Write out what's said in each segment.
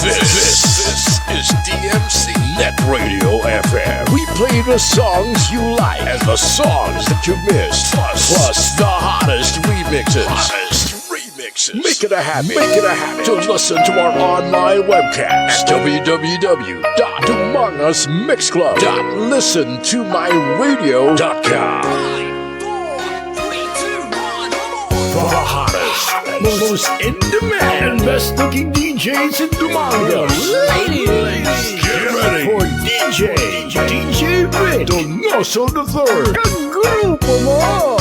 This is DMC Net Radio FM. We play the songs you like and the songs that you missed. Plus the hottest remixes. Make it a habit. To listen to our online webcast. www.mixclub.listentomyradio.com. For the hottest, most in-demand, best-looking DJs in Dumanga. Ladies, get ready for DJ Vic, Donoso III. Kagrupo mo!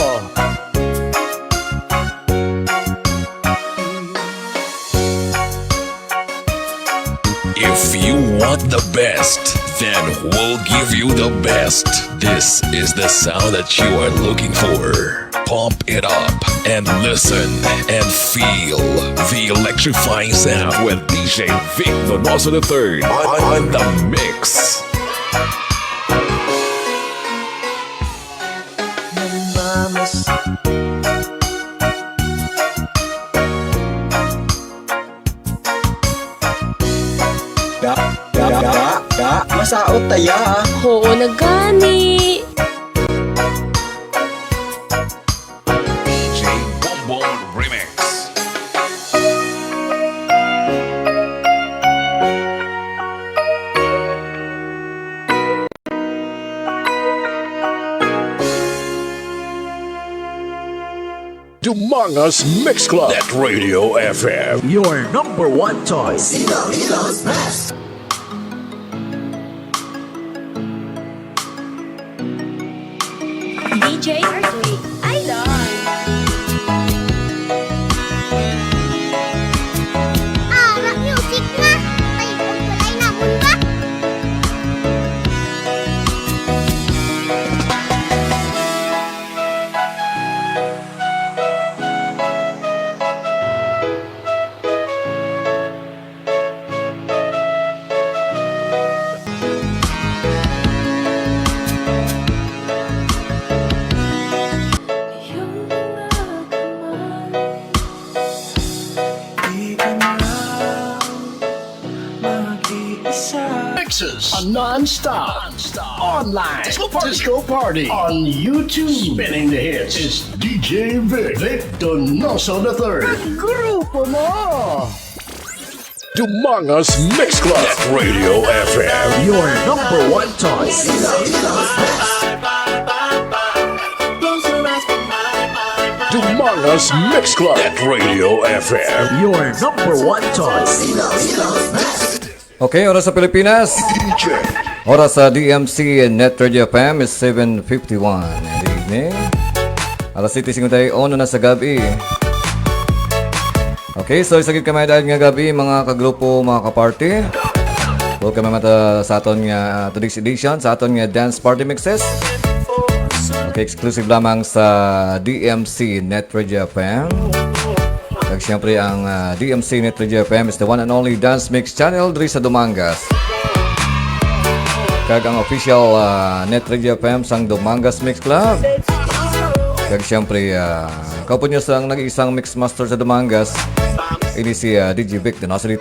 If you want the best, then we'll give you the best. This is the sound that you are looking for. Pump it up and listen and feel the electrifying sound with DJ Vic Donoso III on the mix. Masaot taya. Oo, nagani. DJ Bombon Remix. Dumanga's Mix Club. Net Radio FM. Your number one choice. Ilo's best. DJ Earthquake. Idol. Music na. Ay, kung walay na muna. Mixes a non-stop online disco party on YouTube. Spinning the hits is DJ Vic Donoso III. Grupo mo! Dumanga's Mix Club. Net Radio FM. Your number one choice. Dumanga's Mix Club. Net Radio FM. Your number one choice. Okay, oras sa Pilipinas. Oras sa DMC Net Radio FM is 7:51 in the evening. Alas 7:51 na sa gabi. Okay, so isagid kami dahil nga gabi mga kagrupo, mga kaparty. Welcome mata sa aton nga today's edition sa aton nga dance party mixes. Okay, exclusive lamang sa DMC Net Radio FM. Kag siyempre ang DMC Net Radio FM is the one and only dance mix channel diri sa Dumangas. Kag ang official Net Radio FM sang Dumangas Mix Club. Kag siyempre kaupo nyo sang nag-iisang mix master sa Dumangas. Ini si DJ Vic Donoso III.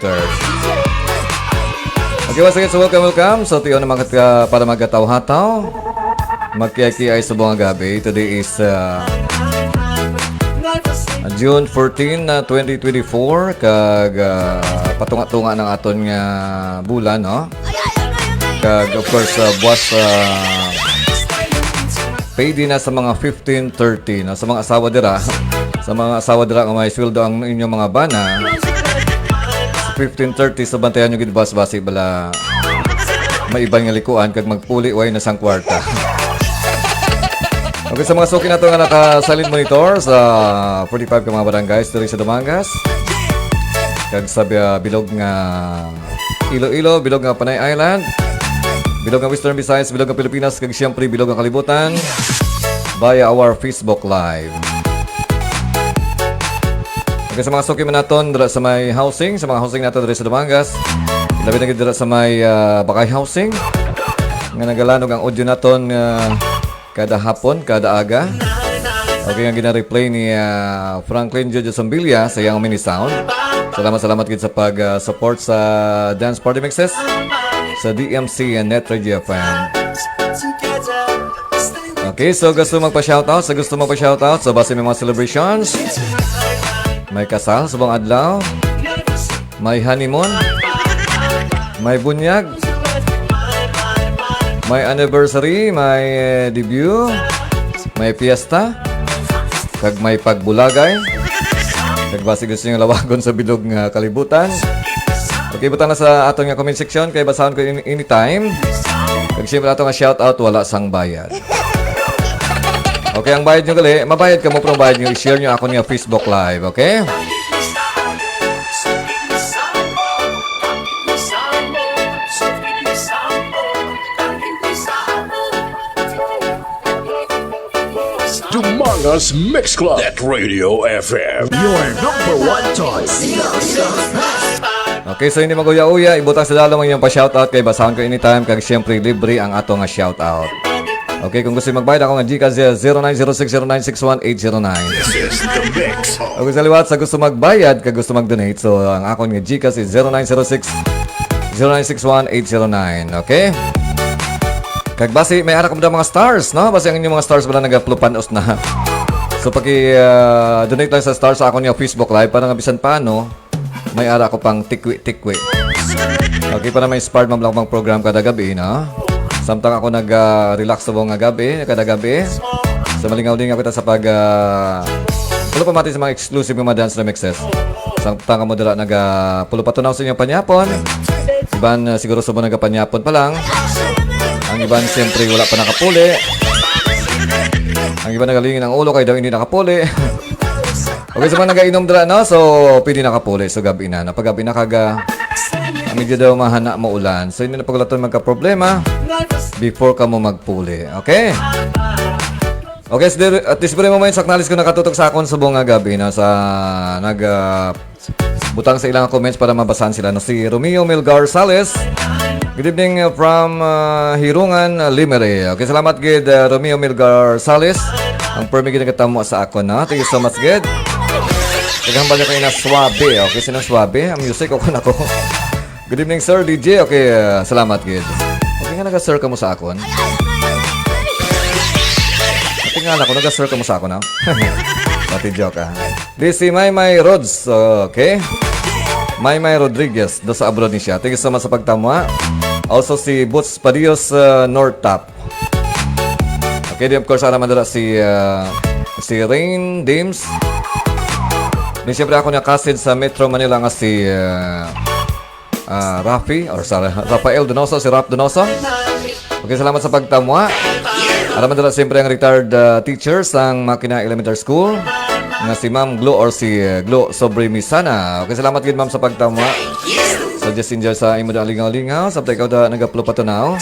Okay, once again, so welcome. So tiyo naman para magkataw-hataw. Magkiyaki-ay sa buong gabi. Today is June 14, 2024 kag patunga-tunga ng aton nga bulan, no? Kag of course buwas payday na sa mga 15:30 na sa mga asawa dira. Sa mga asawa dira nga may sweldo ang inyong mga bana. 15:30 sa bantayan nyo gid bas-basi bala maibang nga likuan kag magpuli way na sang kwarta. Okay, sa mga suki na ito nga nakasalin monitor sa 45 ka mga barangays dito sa Dumangas. Kag sa bilog nga Iloilo, bilog nga Panay Island, bilog nga Western Visayas, bilog nga Pilipinas, kag siyempre bilog nga kalibutan via our Facebook Live. Okay, sa mga suki man naton dira sa may housing, sa mga housing nato dira sa Dumangas. Labi na gid dira sa may Bakay Housing. Nga nagalanog ang audio naton kada hapon, kada aga. Okay, nga gina-replay ni Franklin Jojo Sambilia sa iyang mini sound. Salamat gid sa pag-support sa Dance Party Mixes sa DMC and Net Radio FM. Okay, so gusto magpa-shoutout, so base may mga celebrations, may kasal sa buong adlaw, may honeymoon, may bunyag, may anniversary, may debut, may fiesta, kag may pagbulagay, kag base gusto nyo lawagon sa bilog nga kalibutan. Okay, butang na sa atong nga comment section kay basahan ko anytime. Kag siyempre atong nga shoutout wala sang bayad. Okay, ang bayad nyo gali, mabayad ka mo pero bayad nyo i-share nyo ako nga Facebook Live, okay? Dumangas Mix Club. Net Radio FM. Your number one choice. Okay, so hindi maguya-uya, ibutang sa dalong ang iyong pa-shoutout kay basahan ko anytime kag siyempre libre ang ato nga shoutout. Okay, kung gusto magbayad ako nga Gcash 09060961-809. This is the mix. Okay, sa liwat sa gusto magbayad kag gusto mag-donate, so ang akon nga Gcash is 09060961-809. Okay? Kag basi may ara ko mga stars, no? Basi ang inyong mga stars wala nagaplupanos na. So donate lang sa stars sa akon nga Facebook Live para nga bisan paano may ara ko pang tikwi-tikwi. Okay, para may inspired man lang pang program kada gabi, no? Samtang ako nag-relax sa buong gabi, kada gabi. So malingaw-lingaw kita sa pulo pa mati sa mga exclusive mga dance remixes. Samtang mo dala pulo pa tunaw sa inyong panyapon. Iban siguro sa mga nagapanyapon pa lang. Ang iban siyempre wala pa nakapuli. Ang iban nagalingin ang ulo kaya daw hindi nakapuli. Okay, sa mga nagainom dala, no? So, pwede nakapuli. So, gabi na. Napagabi na medyo daw mahana mo ulan. So, hindi na paglaton magka-problema before ka mo magpuli. Okay? Okay, so, at this very moment, saknalis ko nakatutok sa akon sa buong gabi na sa butang sa ilang comments para mabasahan sila. No? Si Romeo Milgar Sales. Good evening from Hirungan, Limere. Okay, salamat, good Romeo Milgar Sales. Ang permi ginagata mo sa akon, no? Thank you so much, good. Naghambal niya kayo na Swabe. Okay, sinang Swabe? Ang music, okay na ko. Good evening, sir, DJ. Okay, salamat, good. Okay nga, nag-sir ka mo sa akon. Okay nga, nag-sir ka mo sa akon, no? Pati joke, ha? This si Maymay Rods. Okay. Maymay Rodriguez. Do sa abroad ni siya. Thank you so much sa pagtamo, ha? Also, si Boots Padios NONSTOP. Okay, di of course, ara madala si Rain Dames. Di siyempre ako niya-casted sa Metro Manila nga si Rafael Donoso, si Rap Donoso. Okay, salamat sa pagtamwa. Alam madala siyempre ang retired teacher sang Makina Elementary School nga si Ma'am Glo or si Glo Sobremisana. Okay, salamat gid ma'am sa pagtamwa. So just enjoy sa imo da lingaw-lingaw sabay ikaw da nagaplo pa tunaw.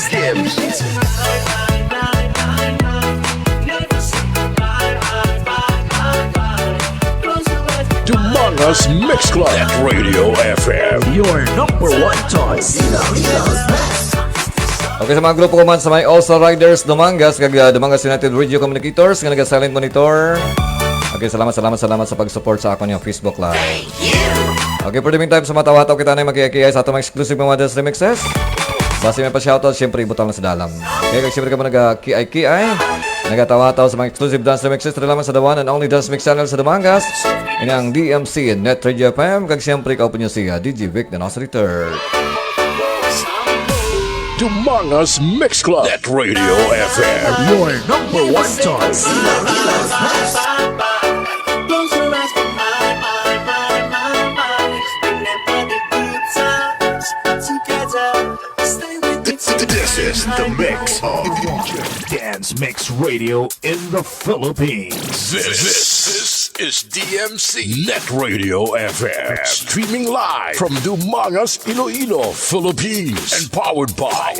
Dumangas Mix Club. Net Radio FM. Your number one choice. Okay, sa mga grupo ko man sa may All-Star Riders Dumangas kag Dumangas United Radio Communicators nga naga-silent monitor. Okay, salamat sa pag-support sa akon yung Facebook Live. Okay, for the meantime, sa matawataw kita na yung magkiyakiyay sa atong exclusive mga dance remixes. Basi may pa-shoutout, siyempre ibutang na sa dalam. Okay, kag siyempre ka mo nag-kiyay-kiyay. Nagatawataw sa mga exclusive dance remixes. Relaman sa the one and only dance mix channel sa Dumangas. Ini ang DMC and Net Radio FM. Kag siyempre ka po nyo siya, DJ Vic, the Donoso return. Dumangas Mix Club. Net Radio FM. Your number one choice. This is the mix of Dance Mix Radio in the Philippines. This is DMC Net Radio FM. Streaming live from Dumangas, Iloilo, Philippines. And powered by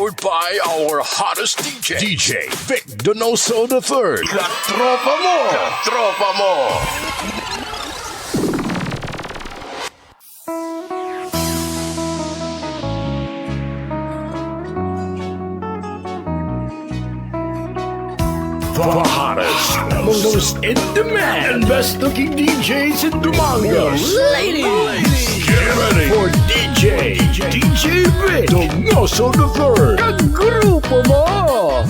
our hottest DJ Vic Donoso III. Katropa mo! The hottest, most in demand, and best looking DJs in Dumangas. Ladies! Get ready for DJ Vic Donoso the Third. Kagrupo mo!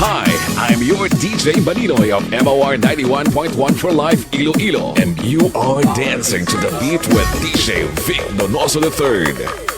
Hi, I'm your DJ Balinoy of MOR 91.1 for Life Iloilo, and you are dancing to the beat with DJ Vic Donoso III.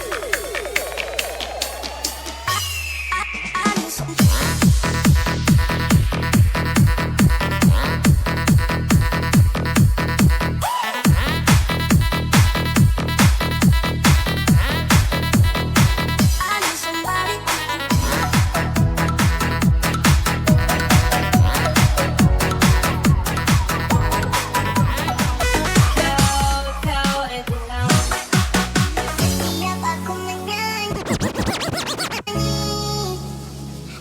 Tiap aku menyanyi,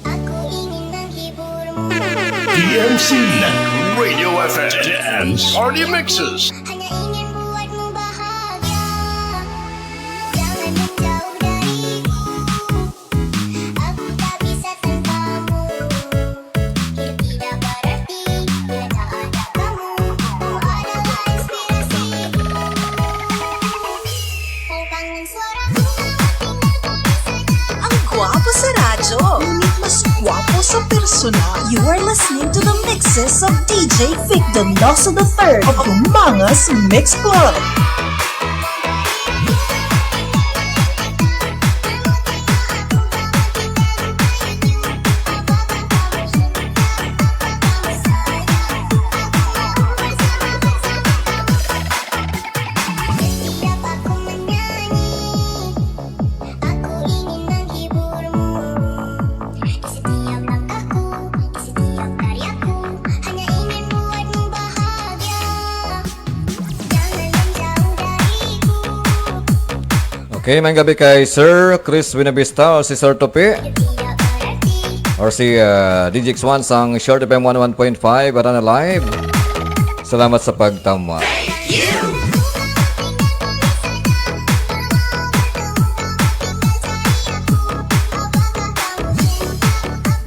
aku ingin menghiburmu. DMC Radio FM Dance Party Mixes. Hanya ingin buatmu bahagia. Jangan menjauh dariku. Aku tak bisa tanpamu. Hidup tidak berarti bila tak ada kamu. Kau adalah inspirasiku. Kangen suaramu tinggalkan saja. Ang gwapo sa radyo, ngunit mas gwapo sa personal. You are listening to the mixes of DJ Vic Donoso III of Umangas Mix Club. Tiap aku menyanyi, aku ingin menghiburmu. Di setiap langkahku, di setiap karyaku, hanya ingin buatmu bahagia. Jangan menjauh dariku. Okay, may gabi kay Sir Chris Winabista o si Sir Topi Tidak berarti or si DJ X1 sang Short FM 11.5 para na live. Salamat sa pagtama.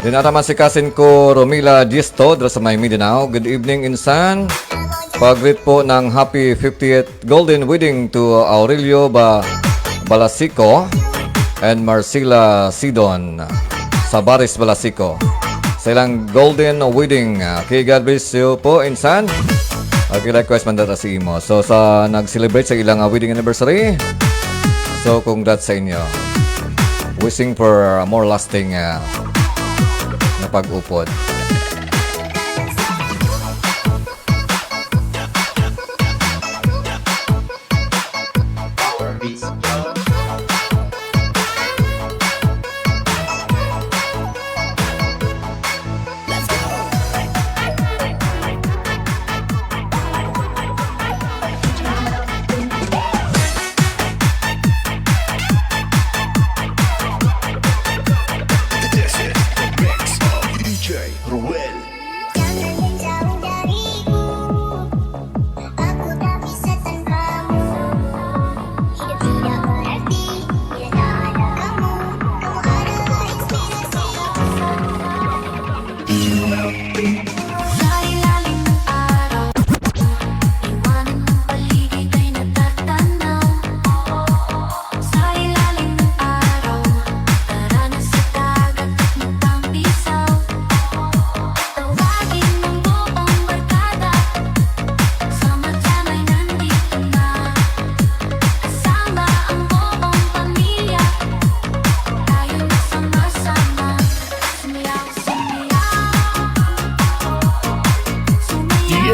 Dinataman si kasin ko Romila Gisto dra sa may Mindanao. Good evening, Insan. Pag-greet po ng happy 50th Golden Wedding to Aurelio Balasico and Marcela Sidon sa Baris Balasico. Sa ilang Golden Wedding. Okay, God bless you po, Insan. Okay, request man data si Imo. So, sa nag-celebrate sa ilang wedding anniversary. So, congrats sa inyo. Wishing for a more lasting na pag-upod.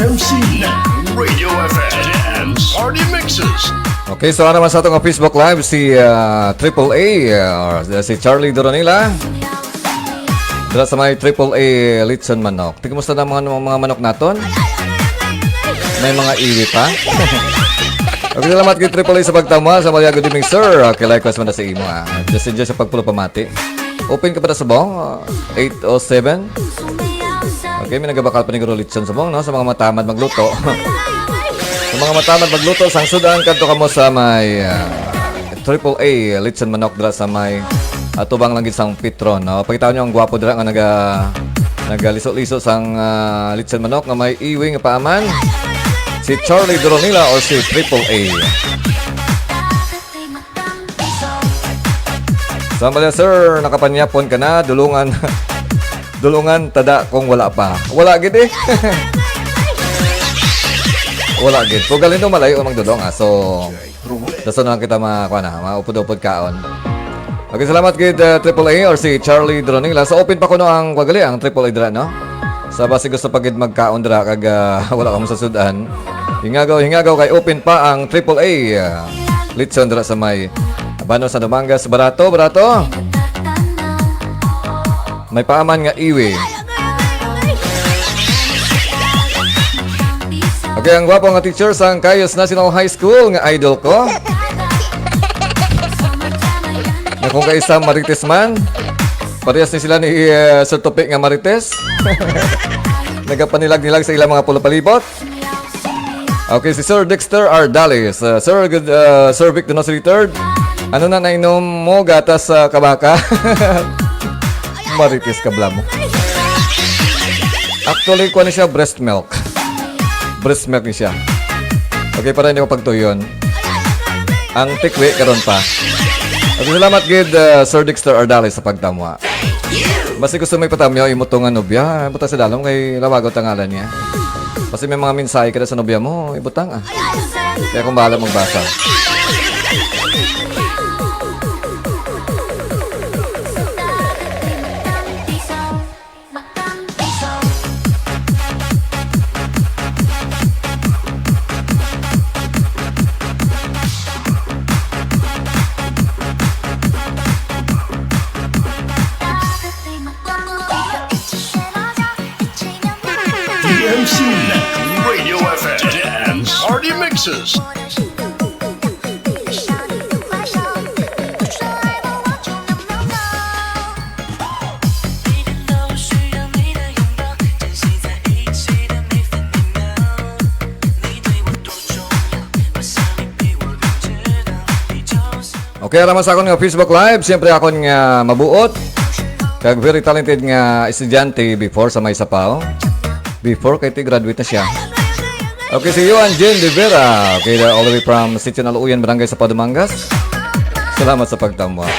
DMC Radio FM Dance Party Mixes. Okay, so naman sa itong Facebook Live si AAA or si Charlie Doronila. Dala sa may AAA Litson Manok. Kumusta na mga manok naton? May mga iwi pa. Okay, salamat kay AAA sa pagtama sa Maria Good evening, sir. Okay, likewise man na sa imo. Just enjoy sa pagpulo pamati. Open ka pa na sa bong? 8:07. Okay, may nagabakal pa ni Guru Litson sa bong, no? Sa mga matamad magluto. Sa mga matamad magluto, sang sudan kadto kamo sa may AAA Litson Manok dira sa may tubang lang gid sang Petron, no? Pakita nyo ang gwapo dira nga nagaliso-liso sang Litson Manok nga may iwi nga paaman. Si Charlie Doronila or si AAA. Sama na sir, nakapanyapon ka na, dulungan tada kung wala pa. Wala gid eh. Wala gid. Kung galing malayo mang dulong so daso na lang kita maupod-upod kaon. Okay, salamat kay AAA or si Charlie Doronila. So open pa ko no ang wagali ang AAA dira, no? Sa base gusto pagid magkaon dira kag wala ka mo sa sudan. Hingagaw kay open pa ang AAA Litson dira sa may Bano sa Dumangas. Barato. May paaman nga iwi. Okay, ang gwapo nga teacher sa Cayos National High School nga idol ko. Na kung kaisa Marites man. Parehas ni sila ni Sir Topik nga Marites. Nagapanilag-nilag sa ilang mga pulapalibot. Okay, si Sir Dexter Ardalis. Sir Vic Donoso III. Ano na nainom mo? Gatas sa kabaka? Marites kabla mo. Actually, kuha ni siya breast milk. Breast milk ni siya. Okay, para hindi ko pagtuyon. Ang tikwi, karon pa. Okay, salamat gid Sir Dexter Ardalis sa pagtamwa. Basta gusto may patamyo, imutungan nobya. Buta sa dalom kay lawagot ang ngalan niya. Kasi may mga mensahe ka na sa nobya mo, ibutang Kaya kung bahala magbasa. DMC Radio FM Dance Party Mixes. Okay, ramas ako nga Facebook Live. Siyempre ako nga mabuot. Kag very talented nga estudyante before sa may sapaw. Before kay graduate na siya. Okay, si Juan Jen de Vera. Okay, all the way from Sitio Naluuyan, Barangay sa Padumangas. Salamat sa pagtamwa.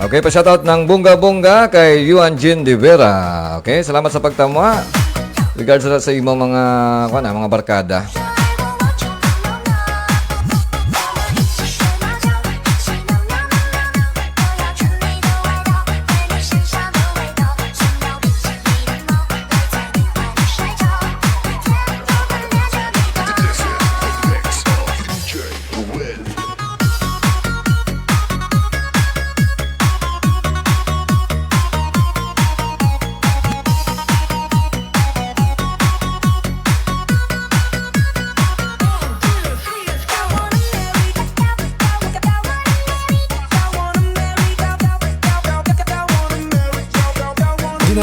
Okay, pa-shoutout ng bunga-bunga kay Juan Jen de Vera. Okay, salamat sa pagtamwa. Regards sa imo mga barkada.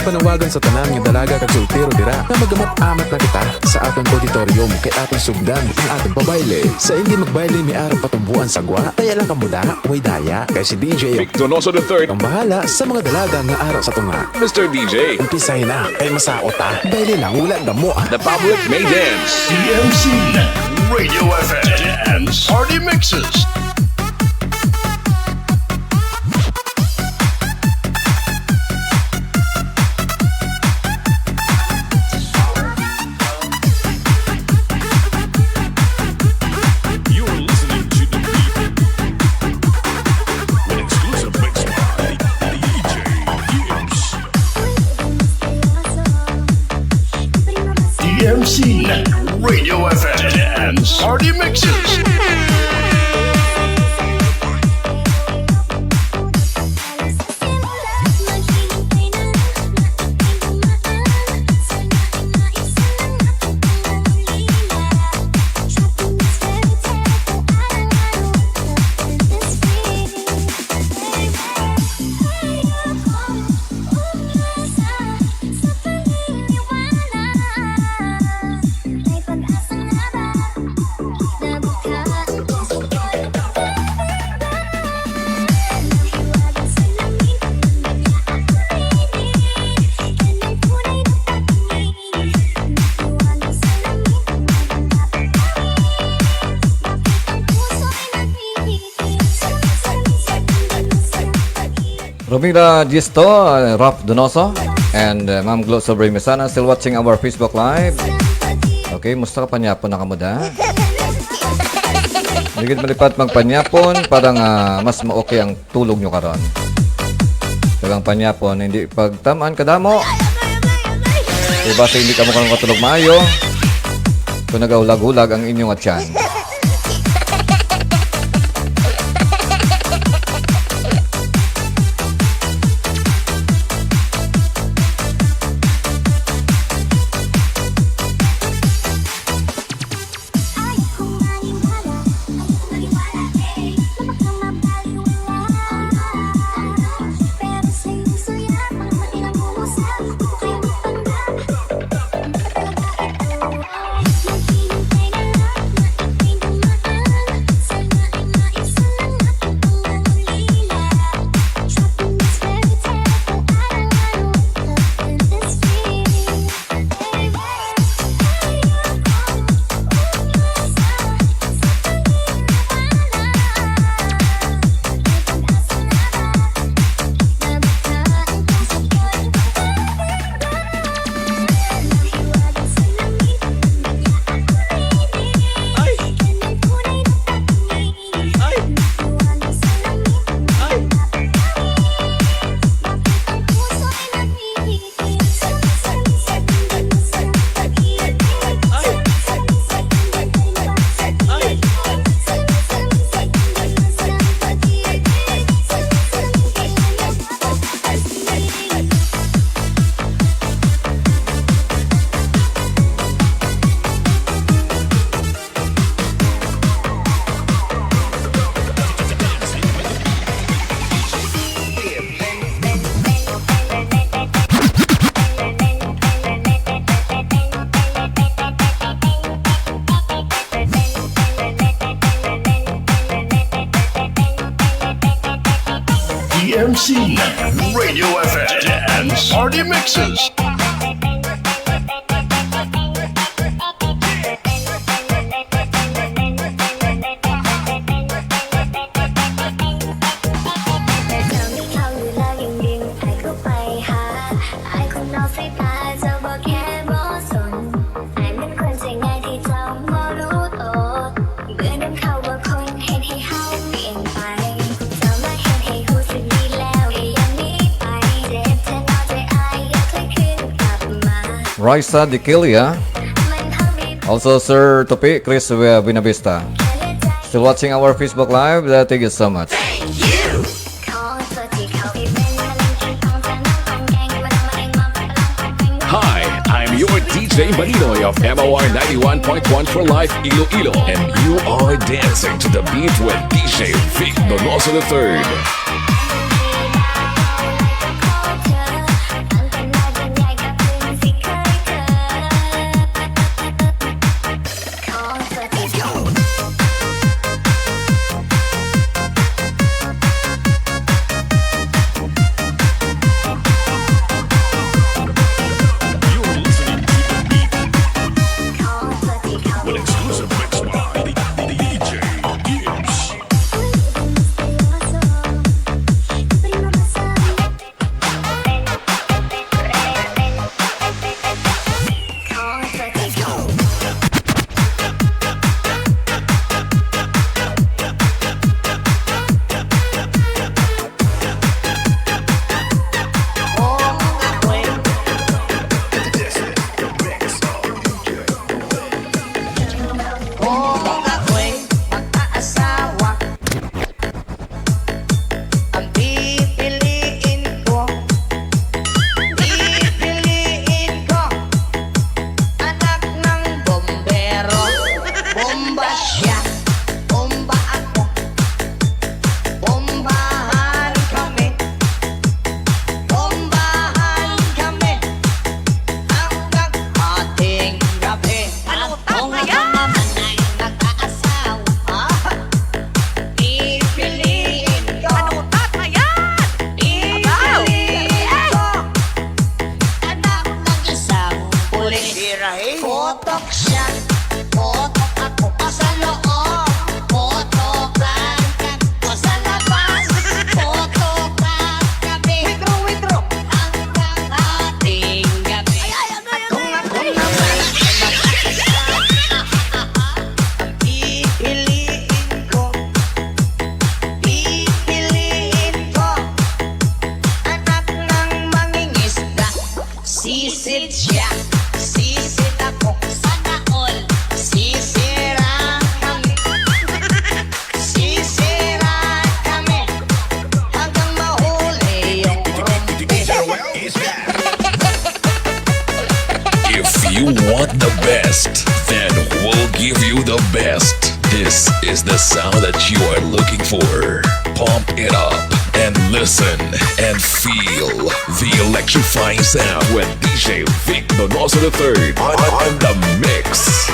Panawagan sa tanan ng dalaga kag soltero dira na magamat-amat na kita sa atong auditorium kay atong sugdan ang atong pabayle. Sa hindi magbayle mi arang patumbuan sa gwa, kaya lang kamuda, way daya kay si DJ Donoso III. ang bahala sa mga dalaga nga araw sa tunga. Mr. DJ. Umpisay na kay masao ta. Bayle lang wala damo. The public may dance. DMC Radio FM Dance Party Mixes. DMC Radio FM Dance Party Mixes. Romina Gisto, Raf Donoso, and Ma'am Glo Sobre Mesana still watching our Facebook Live. Okay, musta ka panyapon na kamuda? Ligid malipat magpanyapon, parang mas ma-okay ang tulog nyo karon. Tagang panyapon, hindi pagtamaan kadamo. Diba sa hindi ka mo karong katulog maayo, kung nagaulag-ulag ang inyong atyan. DMC Radio FM Dance Party Mixes. Raisa Dikilia. Also, Sir Topi, Chris Binavista. Still watching our Facebook Live. Thank you so much. Hi, I'm your DJ Maninoy of MOR 91.1 for Life Iloilo, and you are dancing to the beat with DJ Vic Donoso III. Exclusive mix by DJ DMC. sisirahin. Potok siya, potok ako pa sa loob. Potokan ka sa labas. Potokan kami. Withdraw. Hanggang ating gabi. Kung ako naman pipiliin ko. Anak ng mangingisda. Sisid siya, sisid ako. Sana all sisira kami. Sisira kami hanggang mahuli yung rumpi. If you want the best, then we'll give you the best. This is the sound that you are looking for. Pump it up and listen and feel the electrifying sound with DJ Vic Donoso III on the mix.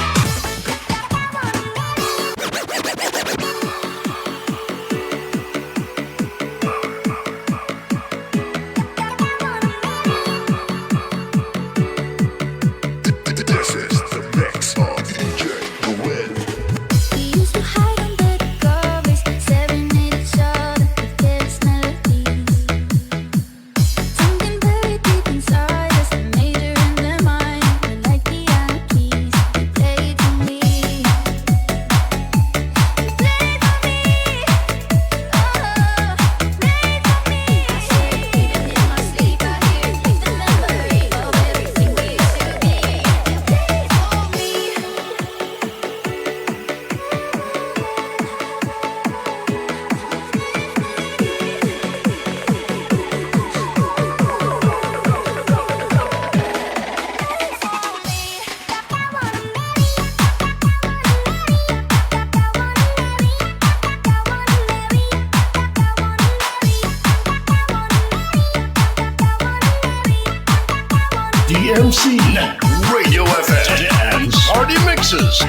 This is the mix of DJ Win. We used to hide under the covers, staring at each other with careless melodies. Something very deep inside us, a major in their mind. We're like piano keys, you play it for me. You play it for me, oh, play it for me. I say, even in my sleep, I hear the memory of everything we used to be. You play it for me. DMC Net Radio FM Dance Party Mixes.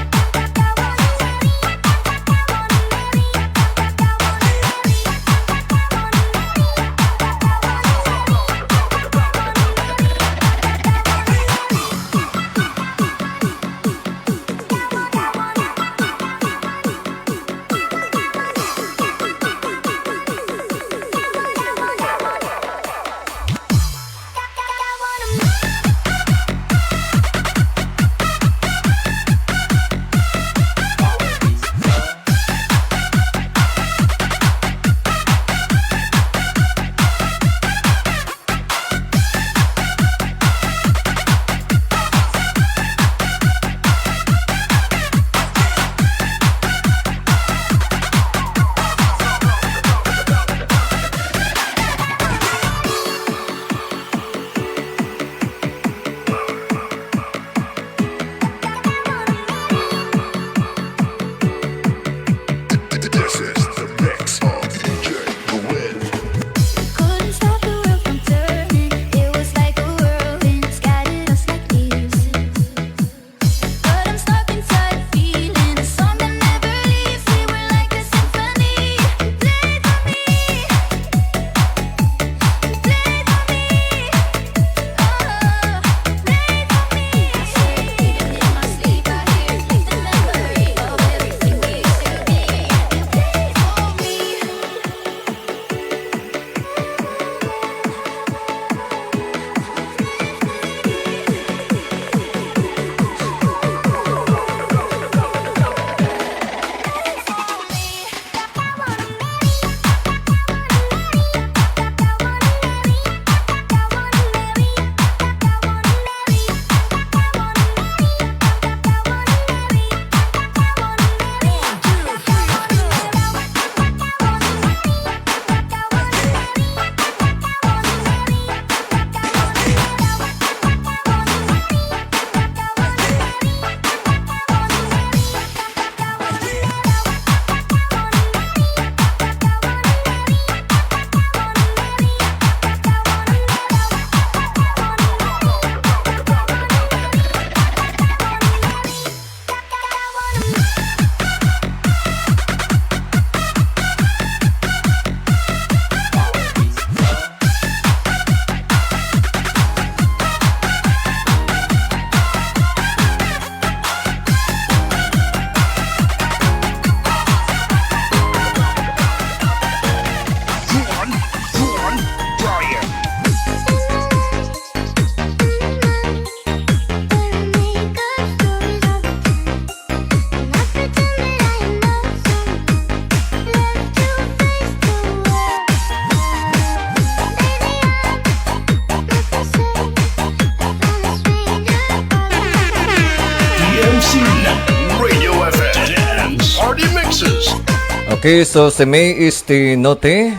Okay, so si May Istinote.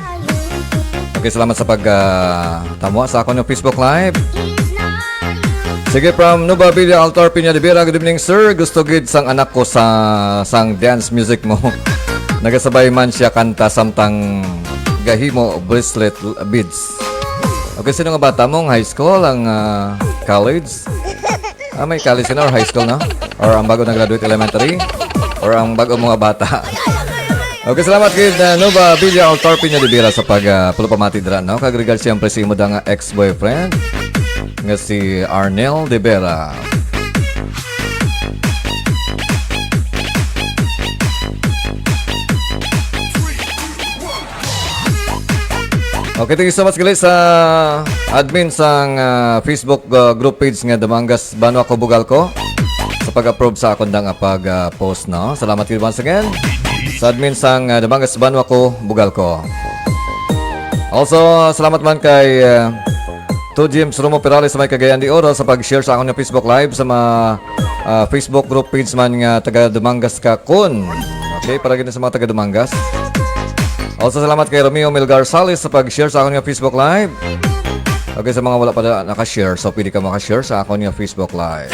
Okay, salamat sa pagtamwa sa akong Facebook Live. Sige, from Nuba Villa, Altar Piña de Vera. Good evening, sir. Gusto gid sang anak ko sa sang dance music mo. Nagasabay man siya kanta samtang gahimo bracelet beads. Okay, sino nga bata mong high school, ang college? May college na or high school na? Or ang bago na-graduate elementary? Or ang bago mga bata? Okay, salamat kid Nova Villa Altar Piña de Vera sa pagpulupamati dira, no? Kagregal siyempre si imo nga ex-boyfriend nga si Arnel de Vera. Okay, thank you so much guys sa admin sang Facebook group page nga Damangas Bano Ako Bugal Ko sa pag-approve sa akong pag-post, no? Salamat kayo once again sa admin sang Damangas Bano Ako Bugal Ko. Also, salamat man kay 2 James Romo Perales sa may Cagayan de Oro sa pag-share sa akong Facebook Live sa mga Facebook group page man nga taga Damangas Kakun. Okay, para gina sa mga taga Damangas. Also, salamat kay Romeo Melgar Salis sa pag-share sa akong Facebook Live. Okay, sa mga wala pa nakashare, so pwede ka makashare sa akong Facebook Live.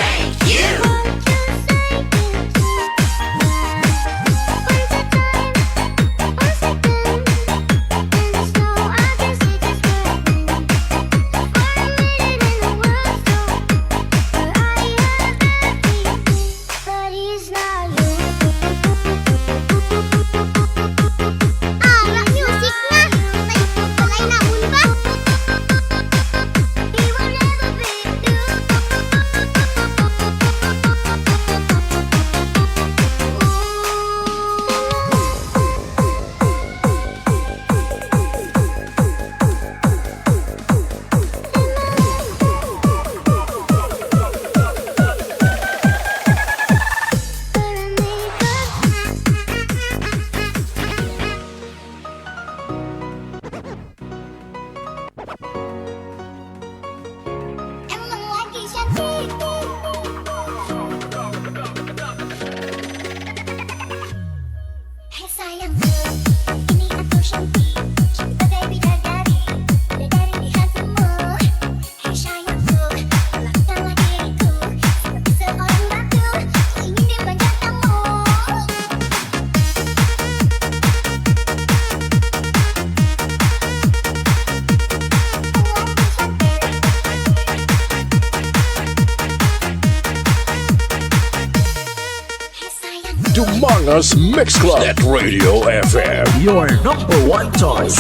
Dumangas Mix Club at Radio FM. Your number one choice.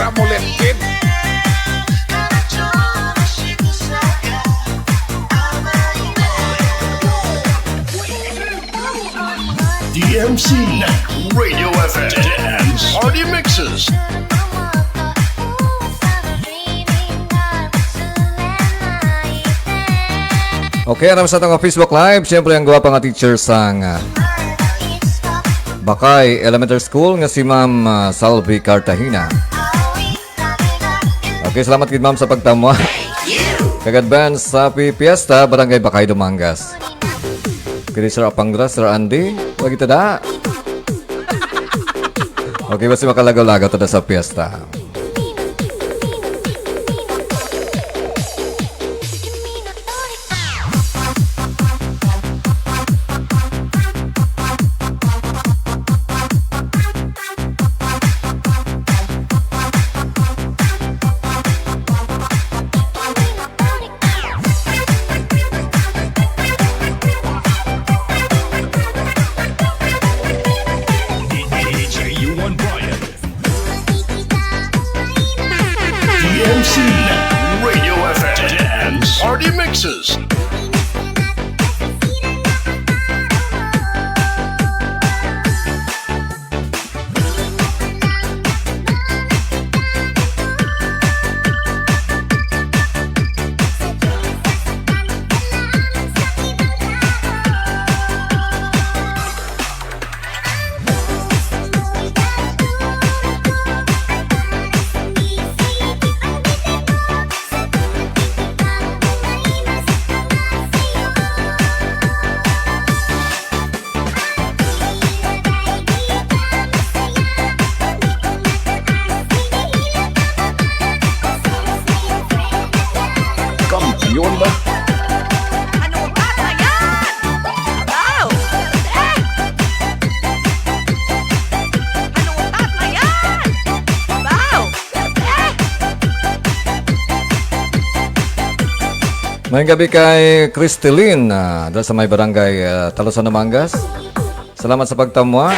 Kamulitin. DMC Radio FM Dance Party Mixes. Okay, aram sa itong Facebook Live. Siyempre, ang gawa pa nga teacher sang Bakay Elementary School nga si Ma'am Salvi Cartagena. Okay, salamat kid Ma'am sa pagtamwa. Kag-advance sa Fiesta, Barangay Bakay, Dumangas. Kini Sir Apangdra, Sir Andy, wag ito da. Okay, basta makalagaw-lagaw tada sa Fiesta. DMC Radio FM Dance Party Mixes. Kampiyon ba? Ano ba na yan? Wow! Ano ba na yan? Wow! Mayang gabi kay Cristelyn dahil sa may barangay Talusan, Namangas. Salamat sa pagtamwa.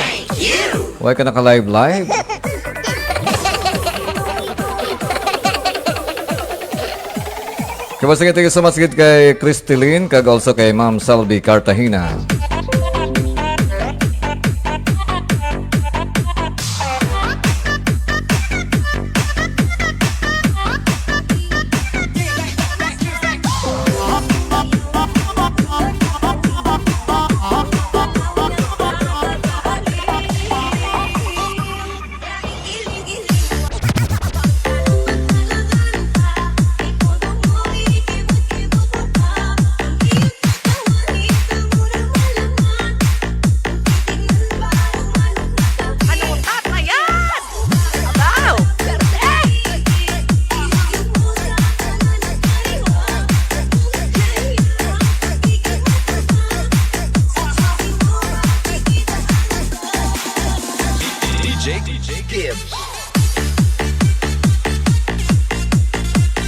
Huwag ka naka-live. Kabasagin tayo sa masjid kay Cristelyn kag also kay Ma'am Salvi Cartagena. Ano ba na yan? Wow!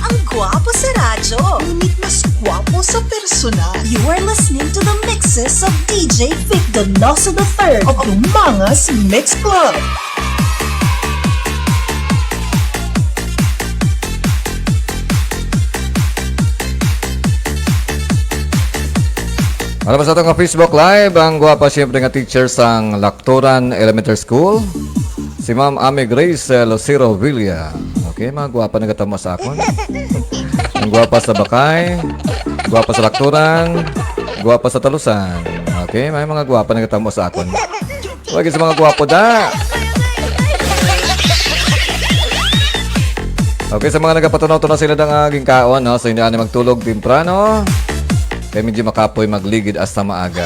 Ang gwapo sa radyo, ngunit mas gwapo sa personal. You are listening to the mixes of DJ Vic Donoso III of Dumangas Mix Club. Ano ba sa itong Facebook Live? Ang gwapa siyempre nga teacher sang Lactoran Elementary School, si Ma'am Amy Grace Lucero Villa. Okay, mga gwapa na katama sa akon. Ang gwapa sa Bakay, gwapa sa Lactoran, gwapa sa Talusan. Okay, may mga gwapa na katama sa akon. Huwag sa mga gwapo da. Okay, sa mga nagapatunaw-tunaw sila ng aging kaon, no? So hindi na magtulog timprano. Kaya medyo makapoy magligid hasta maaga.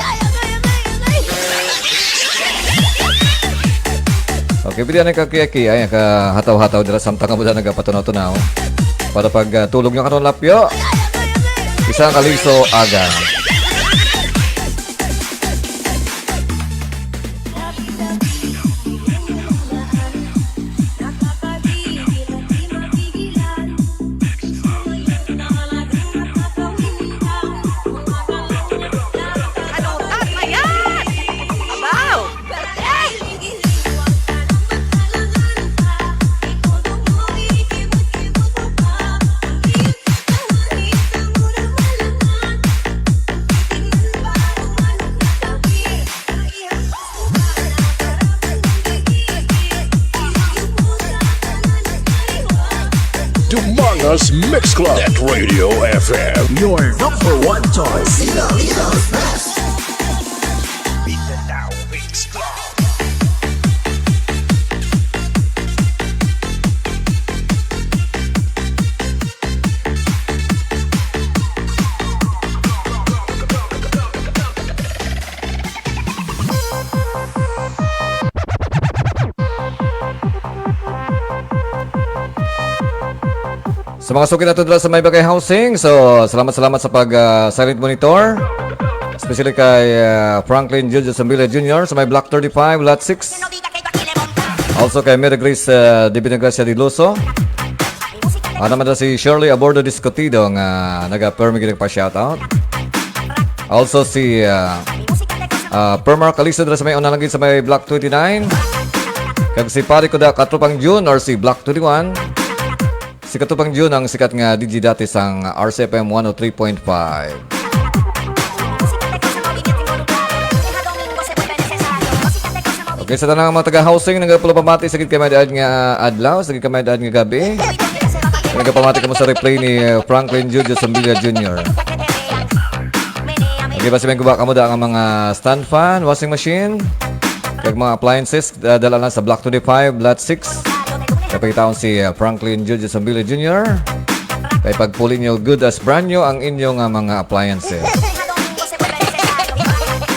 Okay, bili na kakiyaki ay hataw-hataw dira samtang mo na nagapatunaw-tunaw. Para pag tulog nyo karon lapyo, isang kaliso aga. Ano ba na yan? Wow! Bumangas Mix Club. Net Radio FM. Your number one choice. Sa mga suki natin dala sa may bagay housing, so salamat sa silent monitor. Especially kay Franklin Judge Zambilla Jr. sa may Block 35, Lot 6. Also kay Mary Grace Divina Gracia de Loso. Naman na si Shirley Abordo Discotido nga naga-permig pa shoutout. Also si Permar Calista dala sa may unalangin sa may Block 29. Kag si Pari Kuda Katupang June or si Block 21. Si Katupang June ang sikat nga DJ dati sang RCFM 103.5. Okay, sa tanang mga taga-housing, nagapula pamati sa gitkamayadaan nga adlaw, sa gitkamayadaan nga gabi. Nagapamati ka mo sa replay ni Franklin Judge Zambilla Jr. Okay, basi may guba ka mo da ang mga stand fan, washing machine, kag mga appliances, dala lang sa Block 25, Lot 6. Kapag si Franklin Judge Zambilla Jr. Kay pagpuli nyo good as brand new ang inyong mga appliances.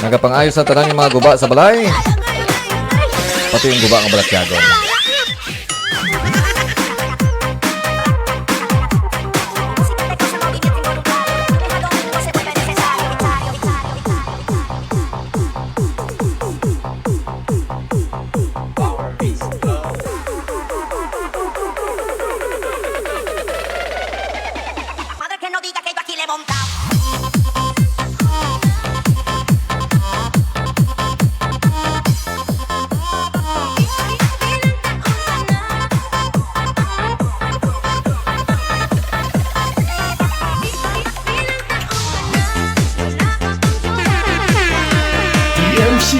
Nagapang-ayos na tanan yung mga guba sa balay. Pati yung guba ng balatyagon. DMC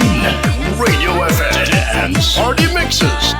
Radio FM Dance Party Mixes.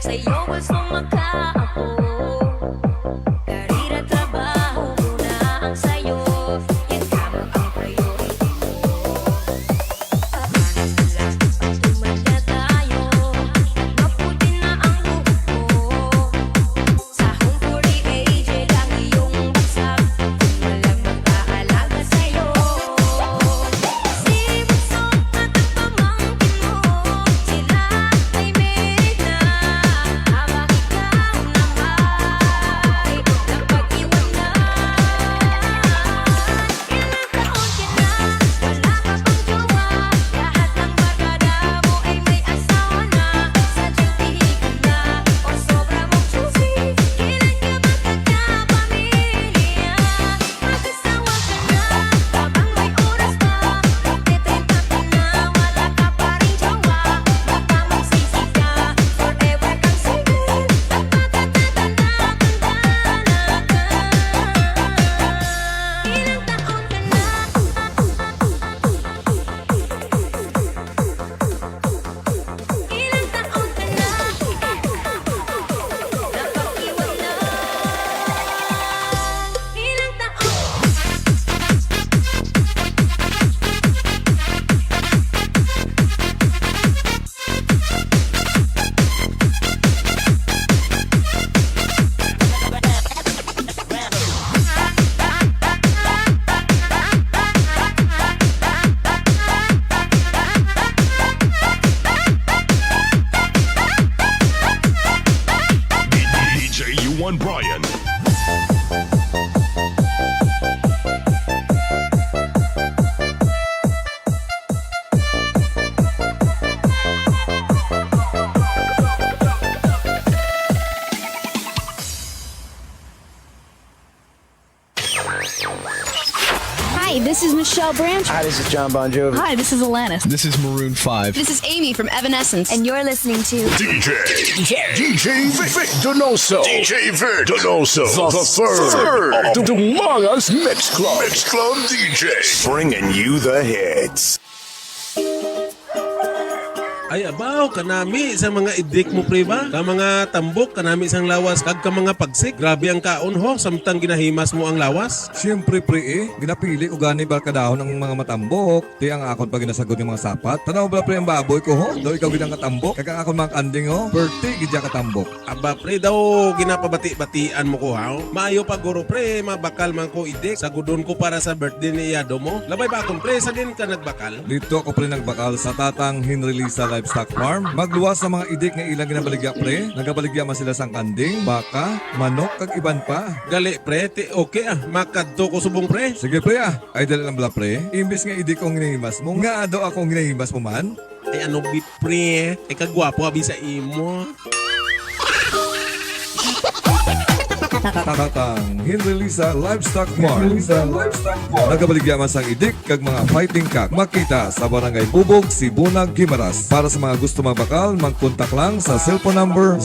Sa'yo gusto makaapo. Karira John Bryan. Hi, this is Michelle Branch. Hi, this is John Bon Jovi. Hi, this is Alanis. This is Maroon 5. This is Amy from Evanescence. And you're listening to DJ Vic Donoso. DJ Vic Donoso. The third of the Mangas Mix Club. Mix Club DJs. Bringing you the hits. Ay abaw kanami sa mga idik mo pre ba? Ka mga tambok kanami sang lawas kag ka mga pagsik. Grabe ang kaon ho samtang ginahimas mo ang lawas. Siyempre pre ginapili ko gani barkadahon ng mga matambok. Di ang akon pag ginasagod ng mga sapat. Tanaw ba pre ang baboy ko ho? Daw ikaw ginang katambok. Kag ang akon mga kanding ho. Berti gidya katambok. Aba pre daw ginapabati-batian mo ko ha. Maayo pa guro pre mabakal man ko idik. Sagudon ko para sa birthday ni Yado mo. Labay ba akon pre sa din ka nagbakal? Dito ako pre nagbakal sa tatang Hinrelisa Livestock Farm. Magluwas sa mga idik nga ilang ginabaligya pre. Nagabaligya man sila sang kanding, baka, manok kag iban pa. Gali pre, okay makadto ko subong pre. Sige pre ay dala lang bala pre. Imbis nga idik kong ginahimas mo, nga daw akong ginahimas mo man. Ay ano bi pre, ay kagwapo abi sa imo. Tatang Hinrelisa Livestock Farm. Nagabaligya man sang idik kag mga fighting cock. Makita sa Barangay Bubog, Sibunag, Gimaras. Para sa mga gusto magbakal, magkontak lang sa cellphone number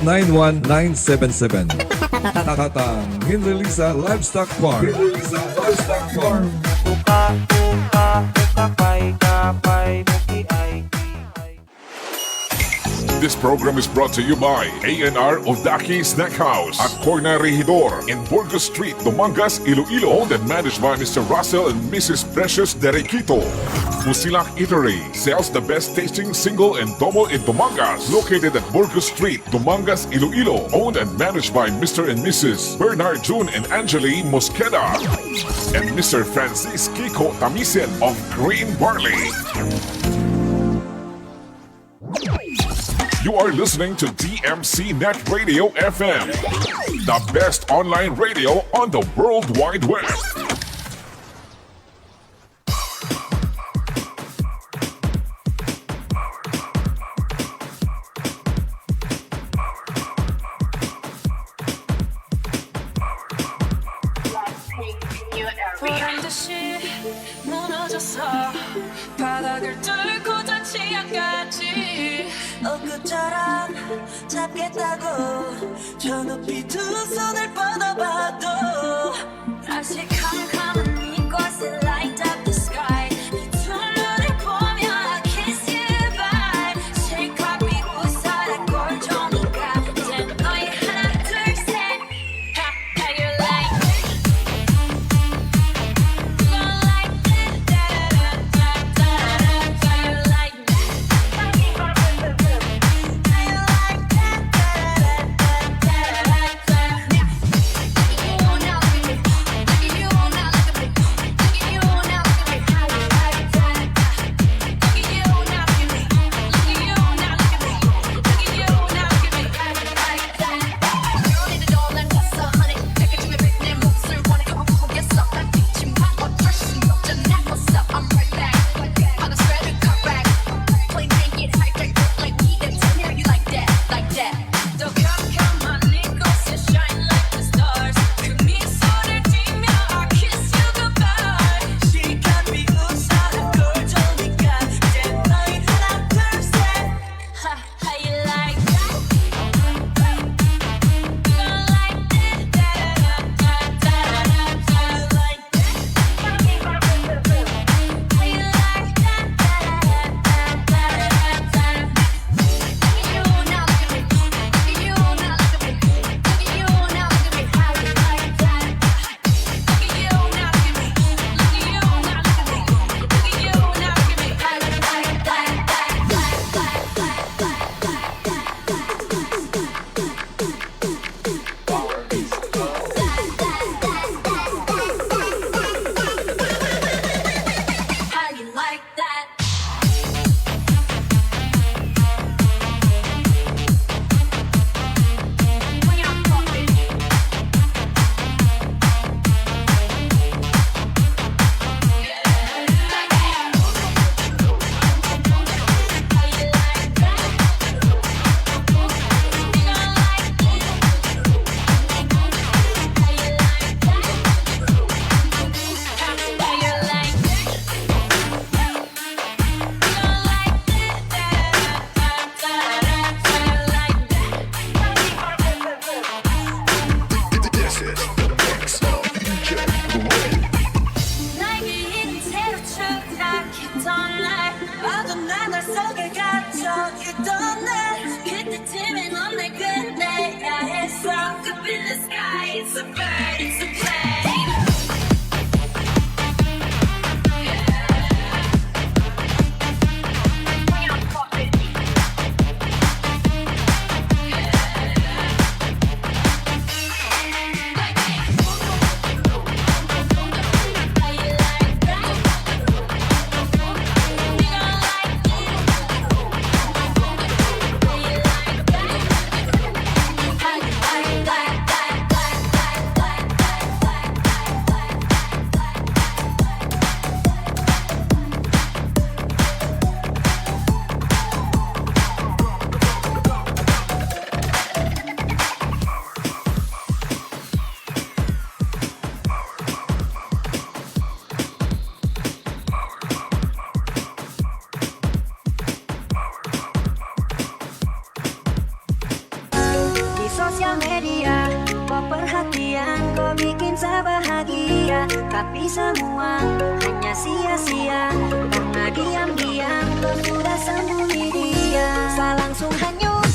0997-4691-977. Tatang Hinrelisa Livestock Farm. This program is brought to you by A&R Odaki Snack House at Corner Regidor in Burgos Street, Dumangas, Iloilo. Owned and managed by Mr. Russell and Mrs. Precious Derequito. Musilak Eatery sells the best tasting single and double in Dumangas. Located at Burgos Street, Dumangas, Iloilo. Owned and managed by Mr. and Mrs. Bernard June and Angeli Mosqueda. And Mr. Francis Kiko Tamisen of Green Barley. You are listening to DMC Net Radio FM, the best online radio on the World Wide Web. 엊그처럼 잡겠다고 저 높이 두 손을 뻗어봐도 다시 캄캄한 이곳에 light up the sky 이 두 눈을 보며 I kiss you goodbye 실컷 비웃어라 꼴종이가 이제 너의 하나 둘셋 How you like You like da-da-da-da-da-da How you like perhatian kau bikin saya bahagia, tapi semua hanya sia-sia karena diam-diam kau sudah sembunyi dia. Saya langsung hanyut.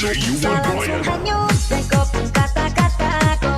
DJ, you Saya want langsung hanyut dan kau pun kata-kata kau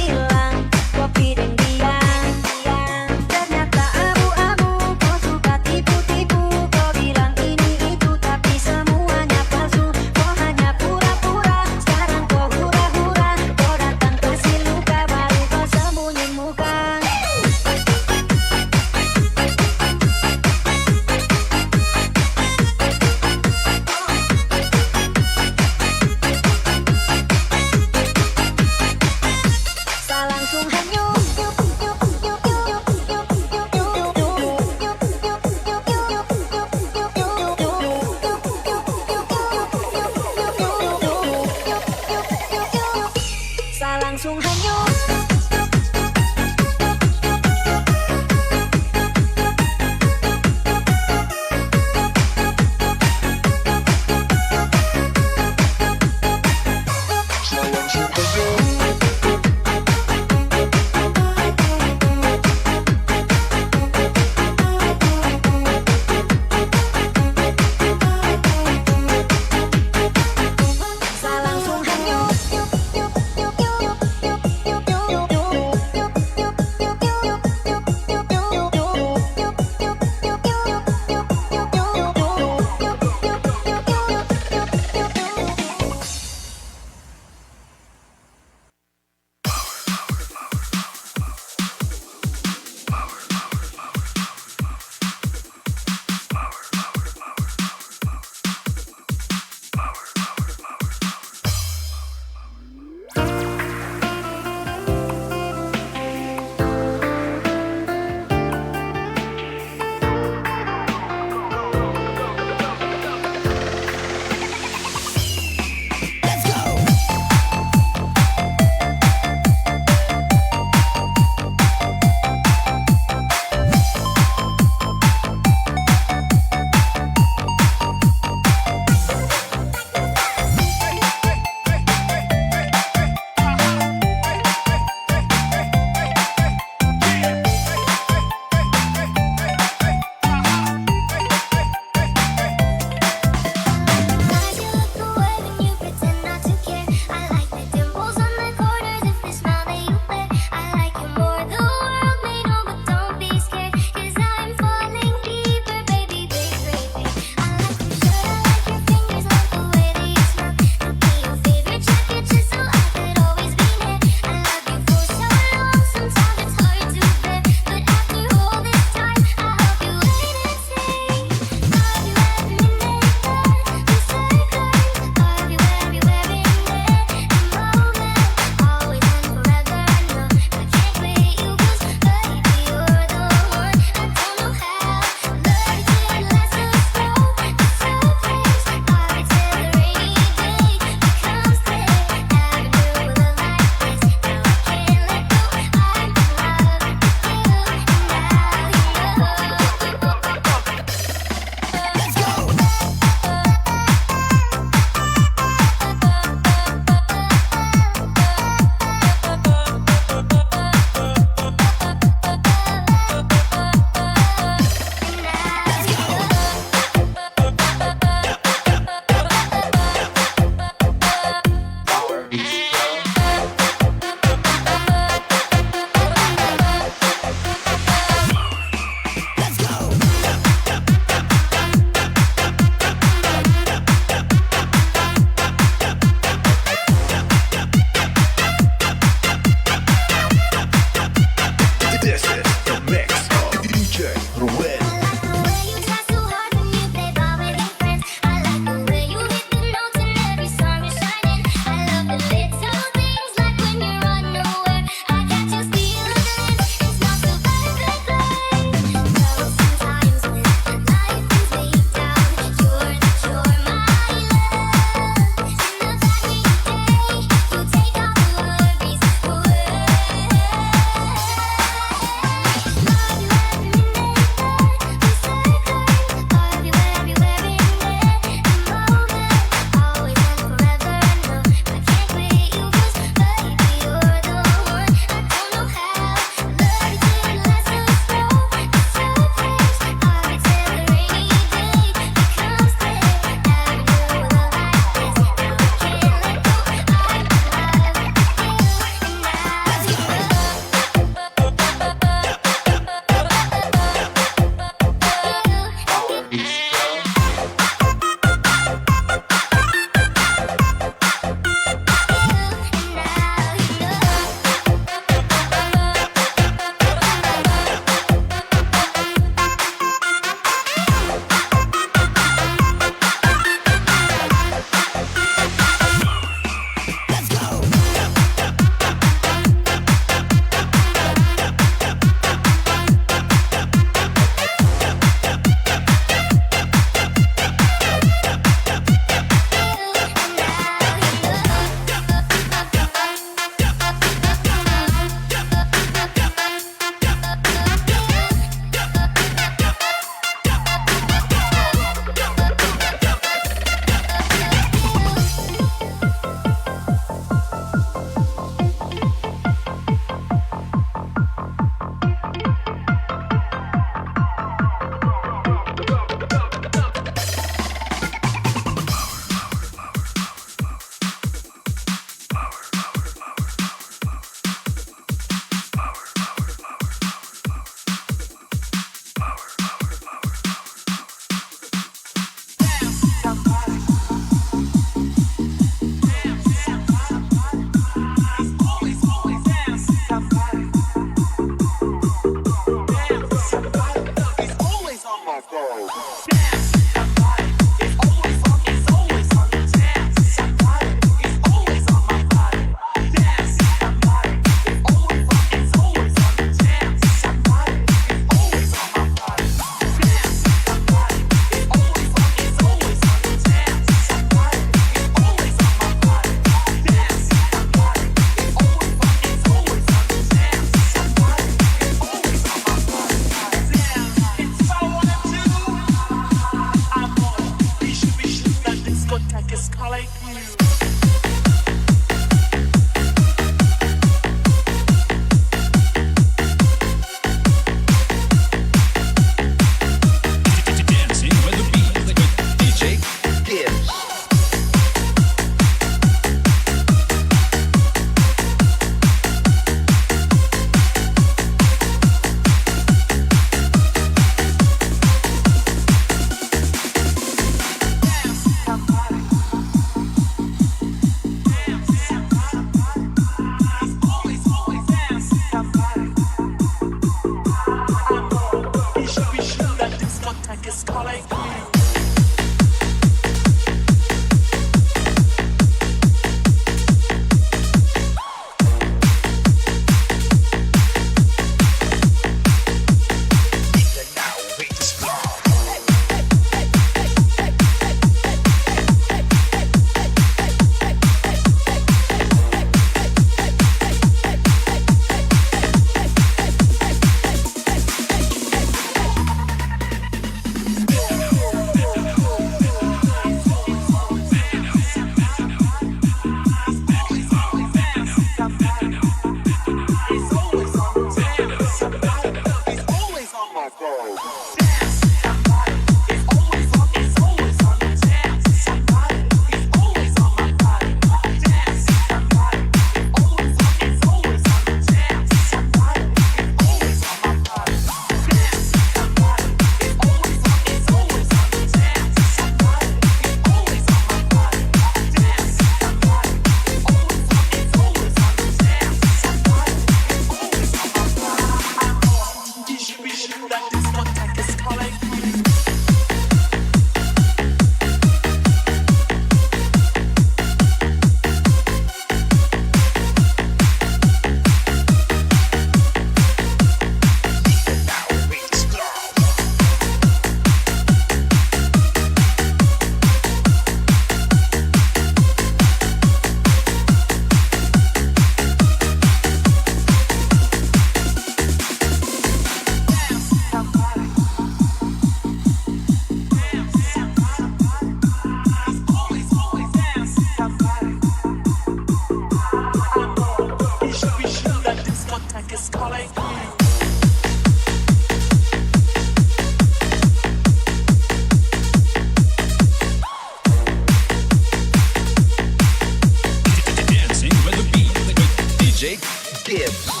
Dancing with the beat with DJ Gibbs.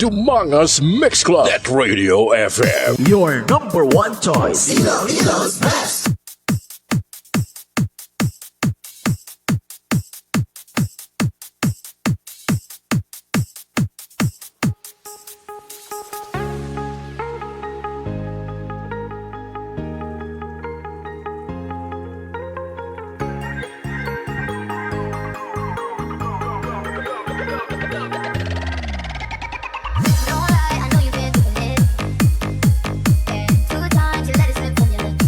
Dumangas Mix Club. That Radio FM. Your number one choice. Ilocos Best. Don't lie, I know you've been doing it. And 2 times you let it slip from your lips.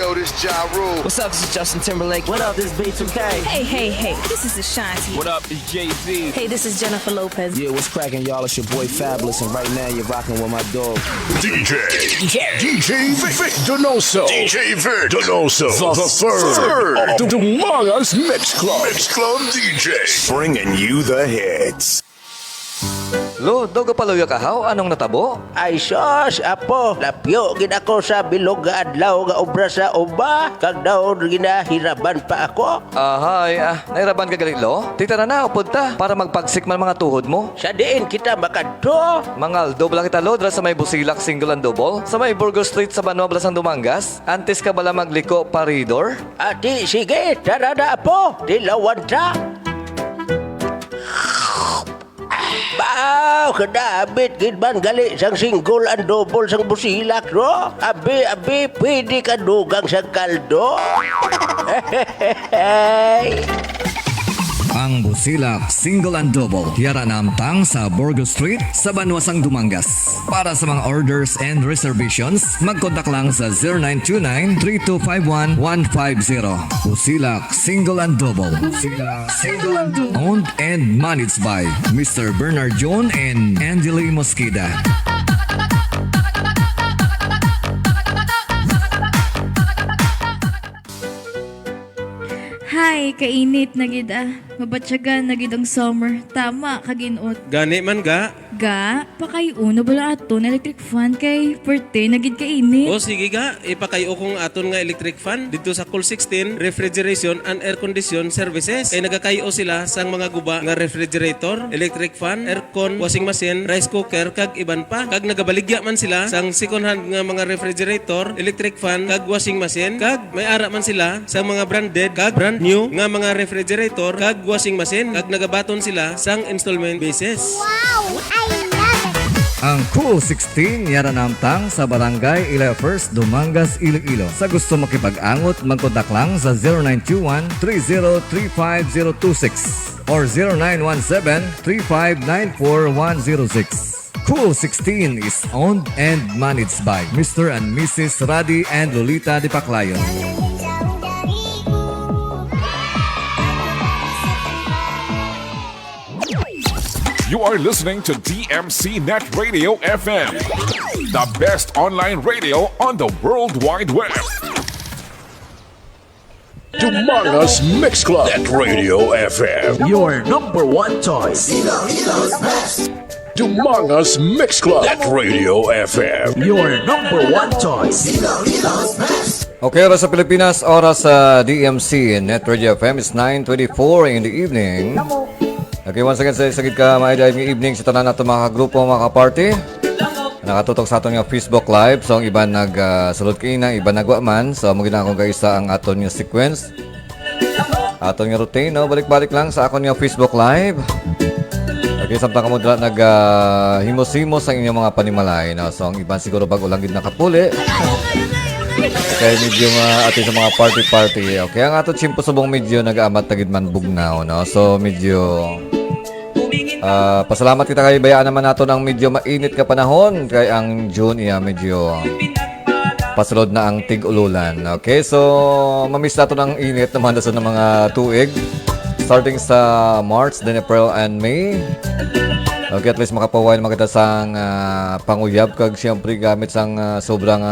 Yo, this Ja Rule. What's up, this is Justin Timberlake. What up, this is B2K. Hey, this is Ashanti. What up, it's Jay-Z. Hey, this is Jennifer Lopez. Yeah, what's cracking, y'all? It's your boy Fabulous, and right now you're rocking with my dog. DJ Vic Donoso. DJ Vic Donoso. The third of the Mangas Mix Club. Mix Club DJ. Bringing you the hits. Lo, dogo paluyo ka haw, anong natabo? Ay sos, apo, lapyo gid ako sa bilog nga adlaw nga obra sa uba, kag daw ginahiraban pa ako. Ahay, nahiraban ka galit lo? Tita na upod ta, para magpagsik man mga tuhod mo. Sa diin kita makadto. Mangal, double lang kita lo, dra sa may Busilak, single and double. Sa may Burgos Street sa Banwa, Blasang Dumangas. Antes ka bala magliko, paridor? Ati, sige, tara na apo, dilawan ta. Bao, kadabit gid man gali sang single and double sang Busilak, ro. Abi, pwede ka dugang sa kaldo. Ang Busilak Single and Double Tiara namtang sa Burgos Street sa Banwasang Dumangas. Para sa mga orders and reservations, mag-contact lang sa 0929-3251-150. Busilak Single and Double. Busilak Single and Double. Owned and managed by Mr. Bernard John and Angeli Mosqueda. Hi, kainit na gid Mabatyagan na gid ang summer. Tama, kaginot. Gani man ga? Ga, pakayuno bala aton electric fan kay perte na gid kainit. O sige ga, ipakayo kong aton nga electric fan dito sa Cool 16 Refrigeration and Air Condition Services. Kay nagakayo sila sang mga guba nga refrigerator, electric fan, aircon, washing machine, rice cooker kag iban pa. Kag nagabaligya man sila sang second hand nga mga refrigerator, electric fan kag washing machine. Kag may ara man sila sa mga branded kag brand new nga mga refrigerator kag washing machine. Kag nagabaton sila sang installment basis. Wow! I love it! Ang Cool 16 yara namtang sa Barangay Ilaya First, Dumangas, Iloilo. Sa gusto makipag-angot, magkontak lang sa 0921-3035-026 or 0917-3594-106. Cool 16 is owned and managed by Mr. and Mrs. Radi and Lolita Di Paclayon. You are listening to DMC Net Radio FM, the best online radio on the World Wide Web. Dumangas Mix Club. Net Radio FM. Your number one choice. Ilocos best. Dumangas Mix Club. Net Radio FM. Your number one choice. Ilocos best. Okay, oras sa Pilipinas, oras sa DMC Net Radio FM is 9:24 in the evening. Okay, once again, sagid ka mga evening sa tanan nato mga grupo, mga ka-party. Nakatutok sa aton nga Facebook Live. So, ang iba nagsulod kina, iba nagwa man. So, mugin akong kaisa ang aton nga sequence. Aton nga routine, no? Balik-balik lang sa akon nga Facebook Live. Okay, samtang kamo dira himos-himos ang inyong mga panimalay, no? So, ang iba siguro bago lang gid nakapuli. Okay, medyo atin sa mga party-party. Okay, ang ato chimpo subong medyo nag-aamat tagid man bugnaw, no? So, medyo pasalamat kita kay bayaan naman nato ng medyo mainit ka panahon kay ang June medyo pasulod na ang tig-ululan. Okay, so mamiss nato ng init naman sa mga tuig starting sa March, then April and May. Okay, at least makapawain makita sang panguyab kag siyempre gamit sang sobrang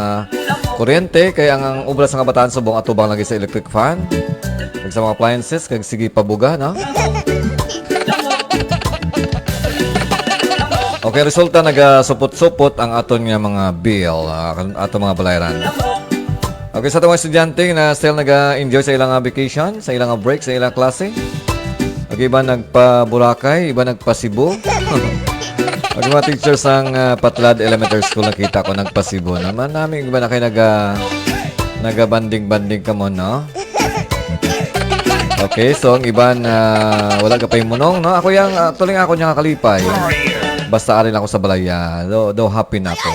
kuryente kay ang obra sa kabataan subong atubang lagi sa electric fan kag sa mga appliances kag sige pabuga, no? Okay, resulta nagasupot-supot ang aton nga mga bill, aton mga bayaran. Okay, sa mga estudyante na still naga-enjoy sa ilang vacation, sa ilang break, sa ilang klase. Okay, iba nagpa-Boracay, iba nagpa-Cebu. Okay, mga teachers ang Patlad Elementary School nakita ko nagpa-Cebu. Naman namin iba na kayo naga-banding-banding ka mo, no? Okay, so ang iba na wala ka pa yung munong, no? Ako yung, tuling ako niya kalipay. Basta arin ako sa balaya, do happy na ako.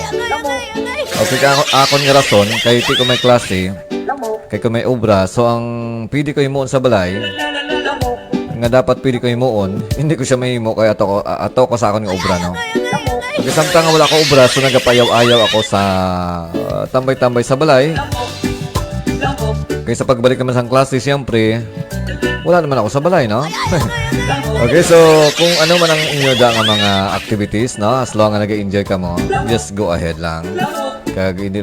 Okay, ako nga rason, kay ti ko may klase, kay ko may obra, so ang pili ko imuon sa balay, nga dapat pili ko imuon, hindi ko siya may imo, kaya ato ko sa akong obra, no? Okay, samtang wala ko obra, so nagapayaw-ayaw ako sa tambay-tambay sa balay. Kaya sa pagbalik naman sa klase, siyempre, wala naman ako sa balay, no? Okay, so kung ano man ang inyo da nga mga activities, no? As long as nag-enjoy ka mo, just go ahead lang. Kag hindi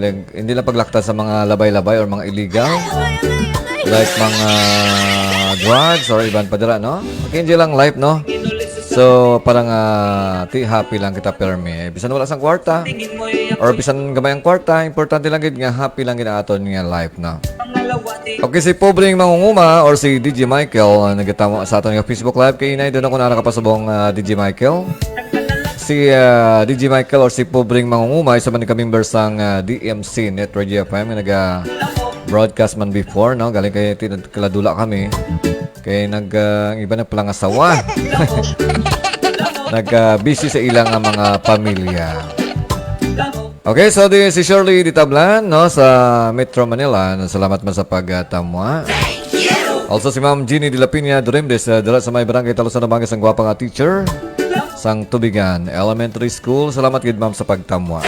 lang paglakta sa mga labay-labay or mga illegal. Like mga drugs or iban pa dira, no? Okay, enjoy lang life, no? So, parang happy lang kita permi. Bisan wala sang kwarta or bisan gamay ang kwarta, importante lang gid nga happy lang gid ang aton nga life, no? Okay, si Pobreng Mangunguma or si DJ Michael nagtamo sa aton nga Facebook Live kay inay doon ako na nakapasubong DJ Michael. Si DJ Michael or si Pobreng Mangunguma isa man ka member sang DMC Net Radio FM nga broadcast man before, no? Galing kay Kaladula kami. Kay iba na palang asawa. Busy sa ilang mga pamilya. Okay, so si Shirley Ditablan, no, sa Metro Manila. Salamat man sa pagtamwa. Also si Ma'am Jeannie Dilapinia Duremdes, dala sa may barangay Talusan ng ang gwapa nga teacher sang Tubigan Elementary School. Salamat gid ma'am sa pagtamwa.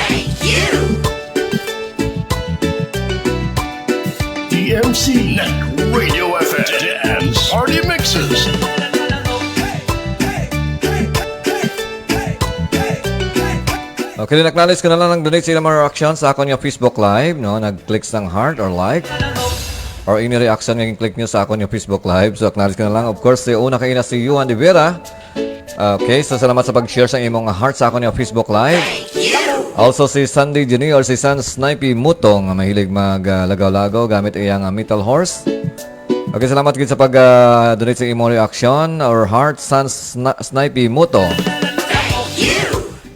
DMC Net Radio FM Dance Party Mixes. Okay, acknowledge ko na lang nag-donate sila mga reaction sa akong yung Facebook Live, no? Nag-click ng heart or like or any reaction yung click nyo sa akong yung Facebook Live. So, acknowledge ko na lang. Of course, una kayo na si Yuan de Vera. Okay, so salamat sa pag-share sa imong heart sa akong yung Facebook Live. Also, si Sandy Jenny or si San Snipey Mutong, mahilig mag-lagaw-lagaw gamit iyang metal horse. Okay, salamat gid sa pag-donate sa imong reaction or heart, San Snipey Mutong.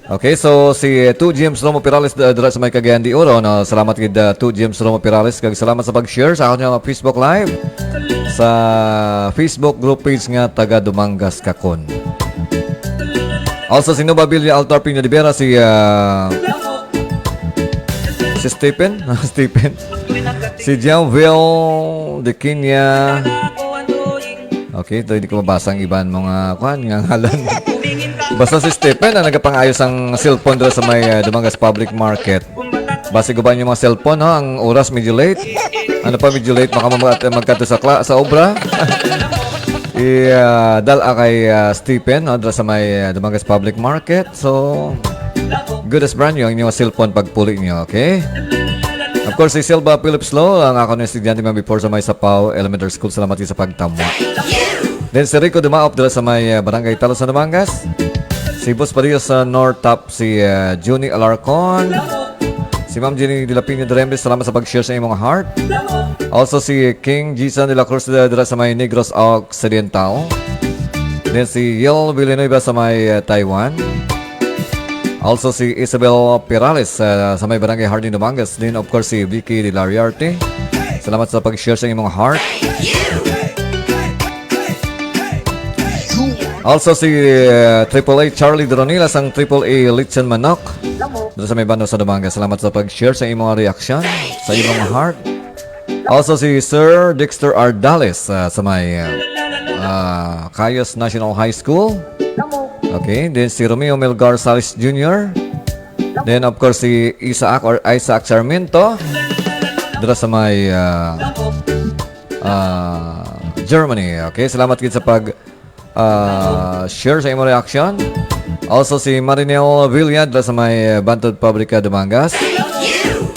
Okay, so si 2 James Romo Pirales dira sa may Cagayan de Oro, no? Salamat gid 2 James Romo Pirales kag salamat sa pag-share sa akong Facebook Live sa Facebook group page nga taga Dumangas Kakon. Also si Nova Villa Altar Pino de Vera, si Stephen, Stephen. Si Janville de Kenya. Okay, ito hindi ko mabasa ang iban mga kuan nga ngalan. Basta si Stephen na nagapangayos ang cellphone doon sa may Dumangas Public Market. Base ko ba yung mga cellphone, no? Ang oras medyo late. Ano pa medyo late? Baka magkato sa obra. Dala kay Stephen, no? Doon sa may Dumangas Public Market. So, good as brand new ang inyong cellphone pagpuli nyo, okay? Of course, si Silva Phillips Law, ang ako na estudyante man before sa may Sapaw Elementary School. Salamat din sa pagtamwa. Then si Rico Dumaop doon sa may Barangay Talusan Dumangas. Si Boss Padilla sa North Top, si Juni Alarcon, si Ma'am Jenny Dilapino Durembe, salamat sa pag-share sa imong heart. Also si King Jason de la Cruz dira sa may Negros Occidental. Then si Yel Villanueva sa may Taiwan. Also si Isabel Pirales sa may Barangay Hardin Dumangas. Then of course si Vicky de Lariarte. Salamat sa pag-share sa imong heart. Also si AAA Charlie Dronila sang AAA Litson Manok doon sa may bando sa Dumangas. Salamat sa pag-share sa imong reaction sa imong heart. Also si Sir Dexter Ardales sa may Cayos National High School. Okay, then si Romeo Melgar Salis Jr. Then of course si Isaac or Isaac Sarmiento doon sa may Germany. Okay, salamat gid sa pag share sa imong reaction. Also si Marinel Villad sa may Bantod Pabrika Dumangas.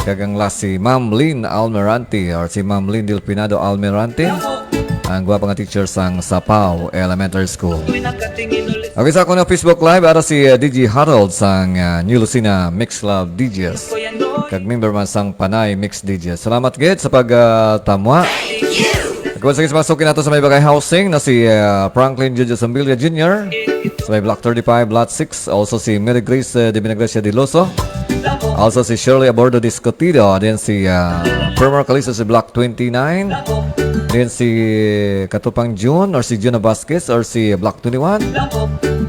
Kagang last si Ma'am Lynn Almirante or si Ma'am Lynn Dilpinado Almirante, ang gwapa nga teacher sang Sapaw Elementary School. Okay, sa ako na Facebook Live ara si DJ Harold sang New Lucena Mix Love DJs. Kag member man sang Panay Mix DJs. Salamat gid sa pagtamwa. Kung sige masukin nato sa may Bagay Housing na si Franklin Jojo Sambilia Jr. sa may Block 35, Lot 6. Also si Mary Grace de Binagracia de Loso. Also si Shirley Abordo Discotido. Then si Permer Calisa sa Block 29. Then si Katupang June or si Juna Vasquez or si Block 21.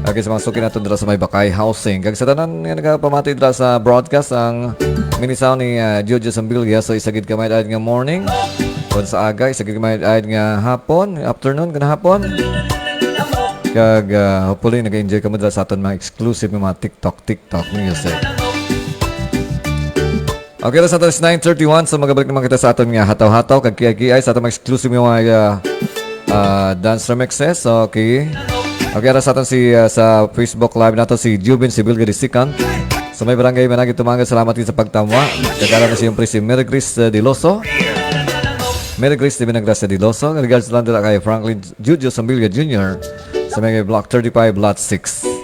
Okay, sa masukin nato dira sa may Bagay Housing. Kag sa tanan nga nagapamati dira sa broadcast ang minisound ni Jojo Sambilia. So isagid kamay nga morning. Kung sa aga, isagid kamay nga hapon, afternoon, kana hapon. Kag hopefully nag-enjoy ka mo dala sa aton mga exclusive mga TikTok music. Okay, alas natin is 9:31. So magabalik naman kita sa aton nga hataw-hataw kag kiay sa aton mga exclusive mga dance remixes. Okay. Okay, alas natin si sa Facebook Live nato si Jubin si Bilga Disikan. So may barangay managi tumanga, salamat din sa pagtamwa. Kagala na siyempre si Mary Grace Diloso. Mary Grace Binagras Diloso. Regards lang din kay Franklin Jujo Sambilga Jr. sa mga Block 35 Lot 6.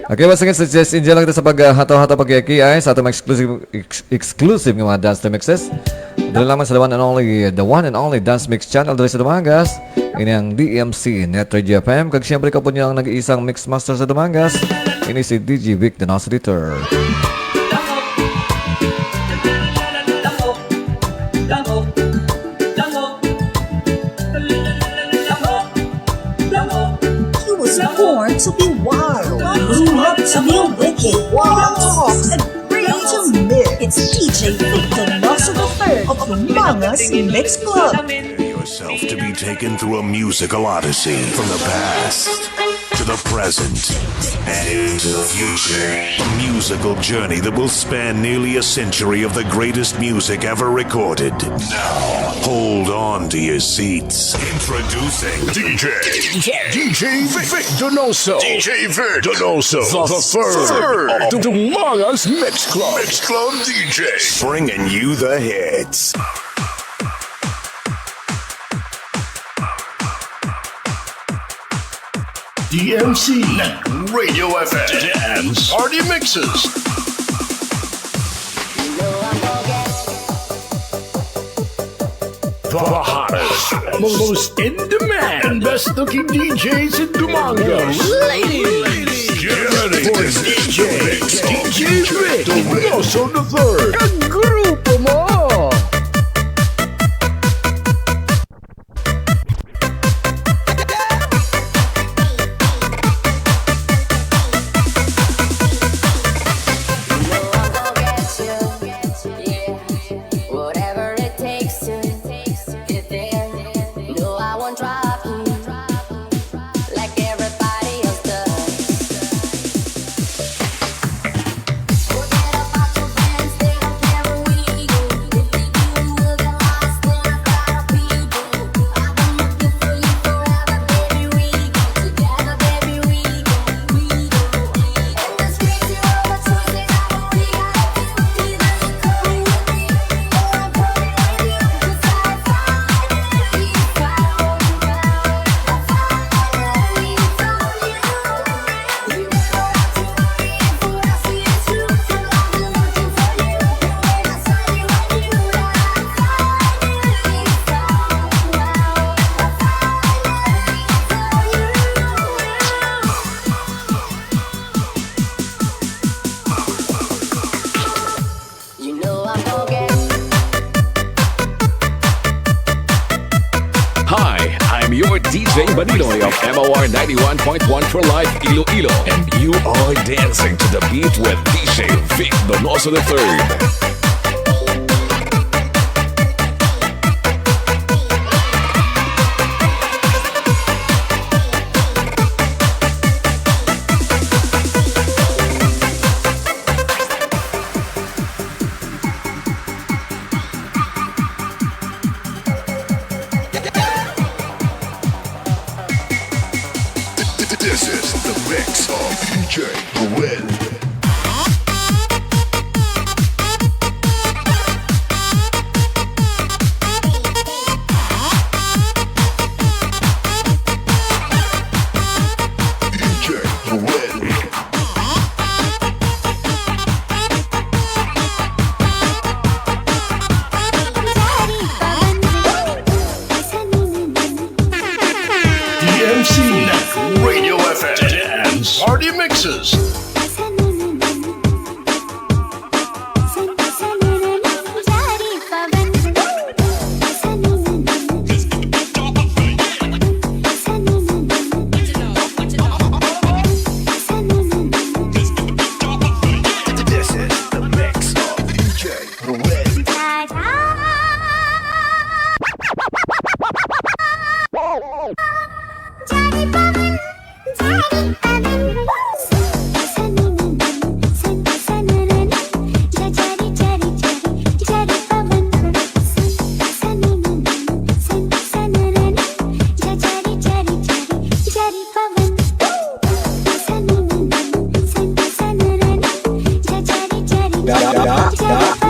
Okay, once again, suggest enjoy lang kita sa paghataw-hataw pagkiyay sa atong exclusive ng mga dance remixes. Dali lamang sa the one and only dance mix channel dali sa Dumangas. Ini ang DMC Net Radio FM. Kag siyempre ka po niya ang nag-iisang mix master sa Dumangas. Ini si DJ Vic, the Donoso editor. He was born to be wild, grew up to be wicked, wild, talk, and ready to mix. It's DJ Vic, the Donoso III of Dumangas Mix Club. Yourself to be taken through a musical odyssey from the past to the present and into the future. A musical journey that will span nearly a century of the greatest music ever recorded. Now, hold on to your seats. Introducing DJ Vic Donoso. DJ Vic Donoso, the third of Dumangas Mix Club. Mix Club DJ. bringing you the hits. DMC Radio FM Dance Party Mixes. The hottest, most in demand, and best looking DJs in Dumangas. Ladies, get ready for DJ Vic Donoso the third. Ang grupo mo! Of MOR 91.1 for life Iloilo, and you are dancing to the beat with DJ Vic Donoso the third. This is the mix of DJ Will. DMC Radio FM Dance Party Mixes.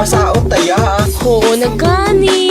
masaot taya. Oo na gani.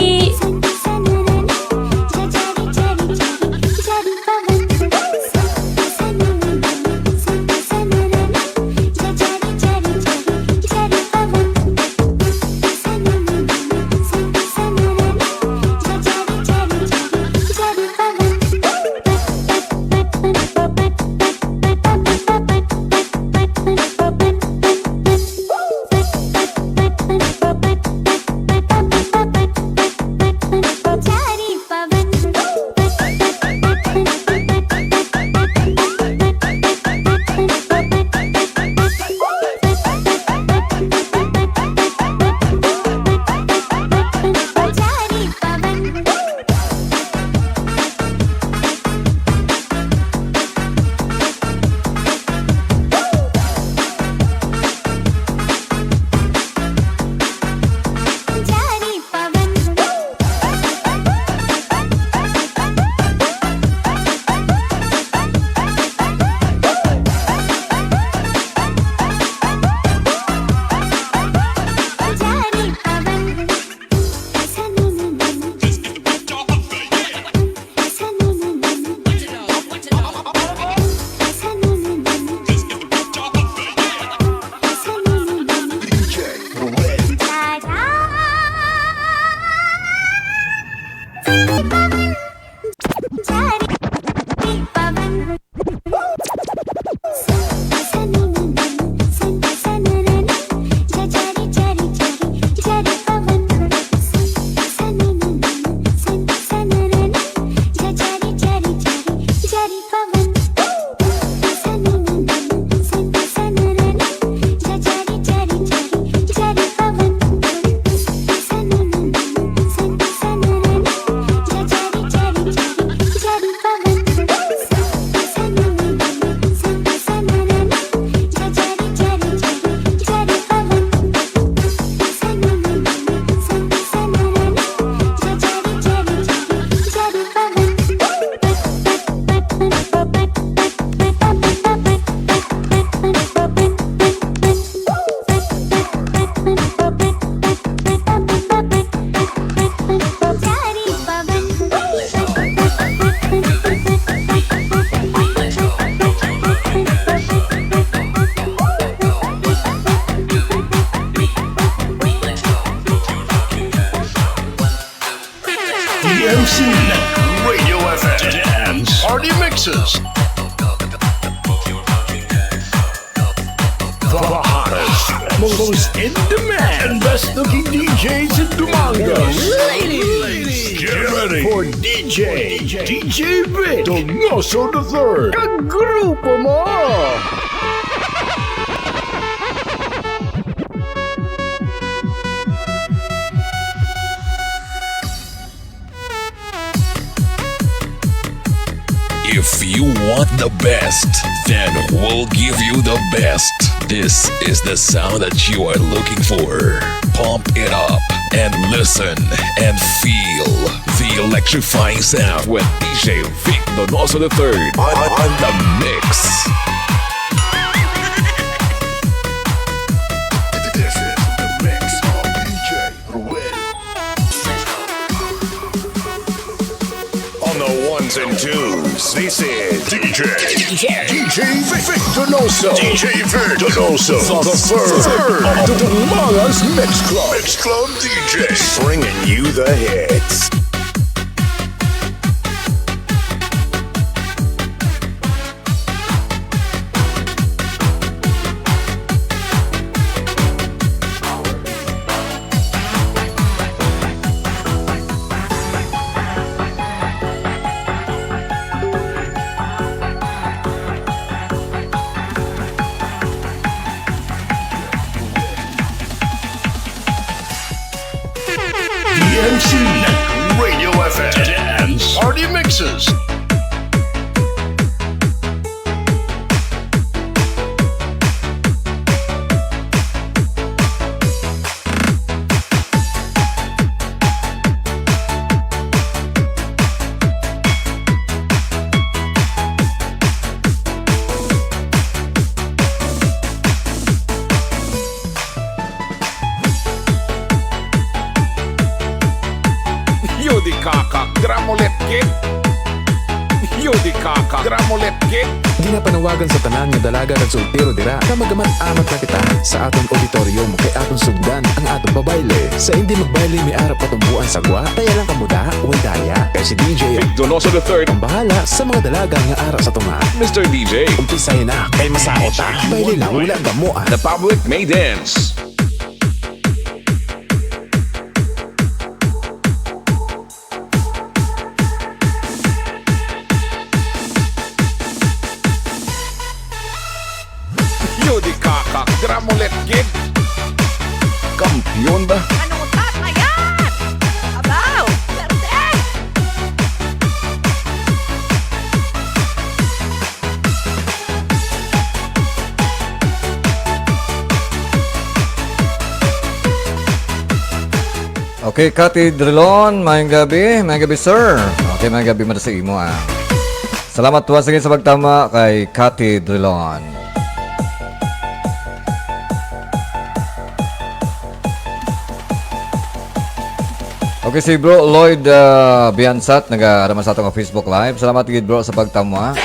DMC Radio FM Dance Party Mixes. The hottest, most in demand, and best looking DJs in Dumango. Ladies, get ready for DJ Vic Donoso III. Kagrupo mo! If you want the best, then we'll give you the best. This is the sound that you are looking for. Pump it up and listen and feel the electrifying sound with DJ Vic Donoso III on the mix. This is the mix of DJ Ruel. On the ones and twos, this is DJ Vic Donoso. DJ Vic Donoso, the third of the Dumango's Mix Club. Mix Club DJ, bringing you the hits. DMC Radio FM Dance Party Mixes. Dramulet Kid. Ginapanawagan sa tanan nga dalaga kag soltero dira ka magamat-amat na kita sa atong auditorium kay atong sugdan ang atong pabayle. Sa hindi magbayle may arap patumbuan sagwa, kaya lang kamuda, way daya. Kay si DJ Donoso III. ang bahala sa mga dalaga nga ara sa tunga. Mr. DJ. Umpisahin na kay masaot ta. Bayle lang wala gamoa. The public may dance. Yudi kakak, Dramulet Kid. Kampiyon ba? Manutat na yan! Abaw! Swerte! Okay, Kati Drilon, mayang gabi sir. Okay, mayang gabi mo na sa imo Salamat tuwa sa pagtama kay Kati Drilon. Okay, si bro Lloyd Biansat nag-araman sa atong Facebook Live. Salamat gid bro sa pagtama.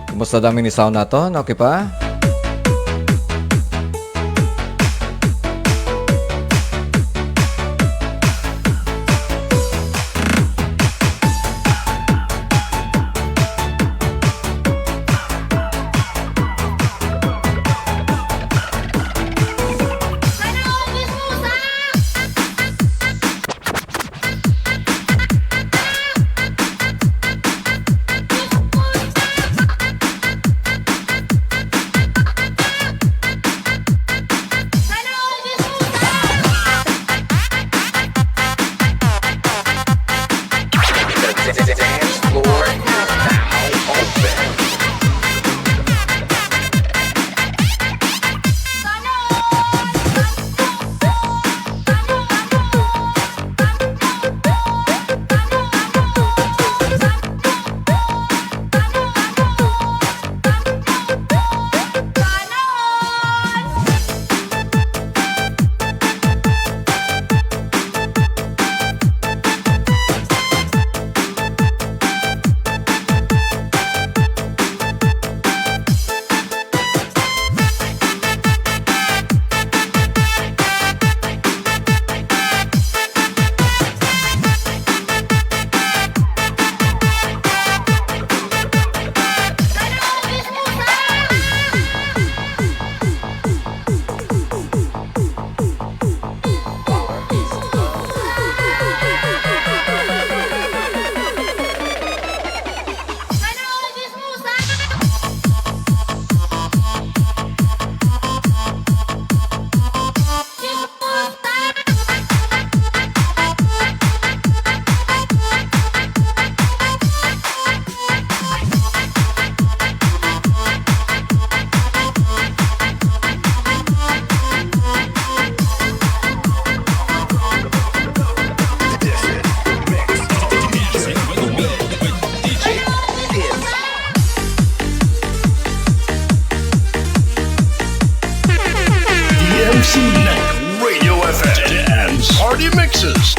Kumusta dami ni sound naton? Okay pa? DMC Net Radio FM Dance Party Mixes.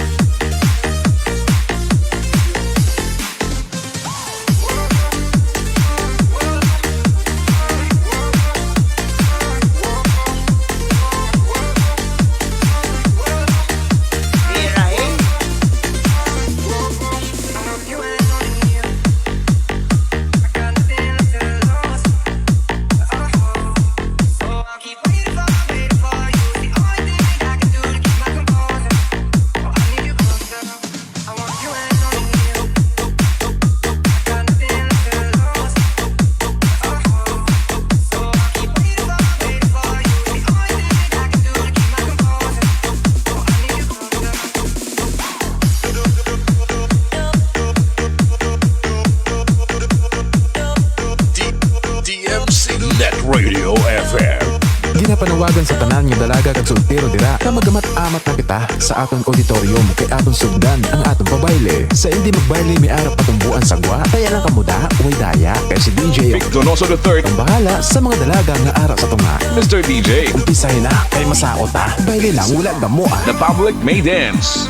Net Radio FM. Ginapanawagan sa tanan nga dalaga kag soltero dira ka magamat-amat na kita sa atong auditorium kay atong sugdan ang atong pabayle. Sa hindi magbayle may arap patumbuan sagwa, kaya lang kamuda, way daya. Kay si DJ Donoso III. ang bahala sa mga dalaga nga ara sa tunga. Mr. DJ. Umpisahin na kay masaot ta. Bayle lang wala gamoa. The public may dance.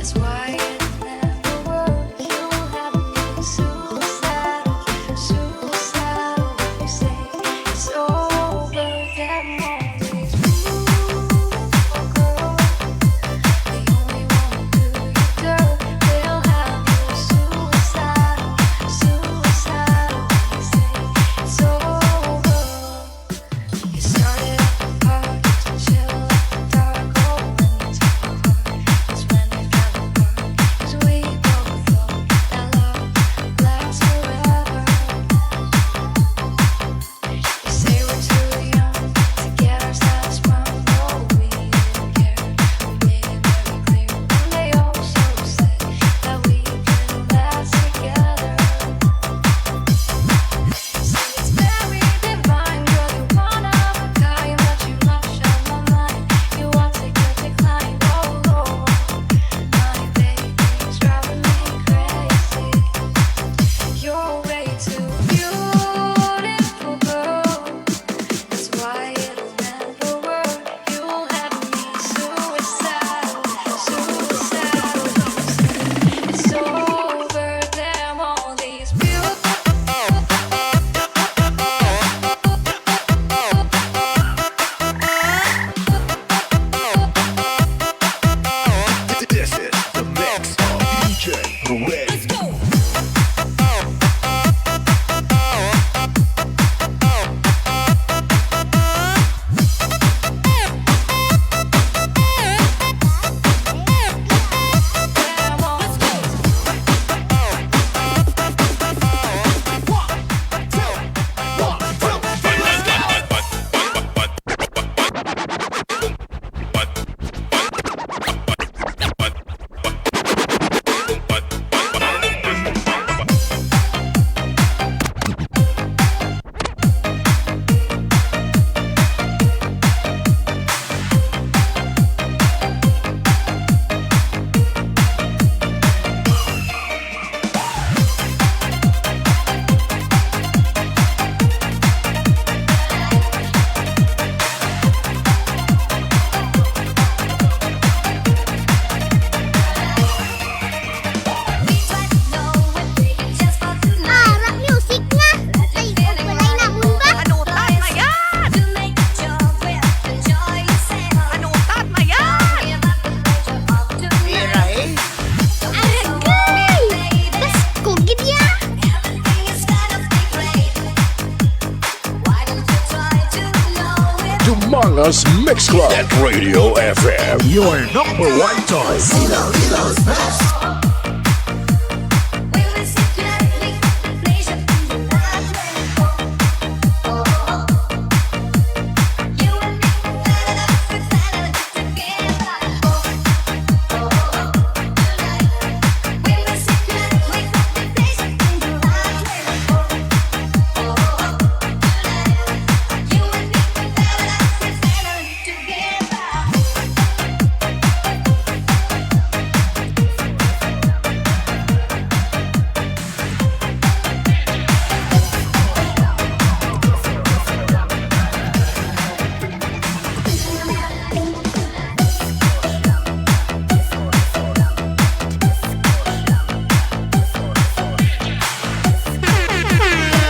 That's why it never works. You have me suicidal, suicidal. You say it's over, that moment. Girl, they only wanna do you dirt. They'll have you suicidal, suicidal. You say it's over. You started apart to chill at the dark. Oh, when you took my heart, that's when it fell apart. 'Cause we both thought that love lasts forever. You say we're too young to get ourselves sprung. Oh, we didn't care. We made it very clear. And they also said that we could last together. Say it's very divine. You're the one of a kind, but you rush out my mind. You want to get declined. Oh, Lord, my baby's driving me crazy. You're way too beautiful, girl. That's why it'll never work. You'll have me suicidal, suicidal. It's over, damn all these This is the mix of DJ Red. Humongous Mix Club at Radio FM. Your number one choice. Ilong's best.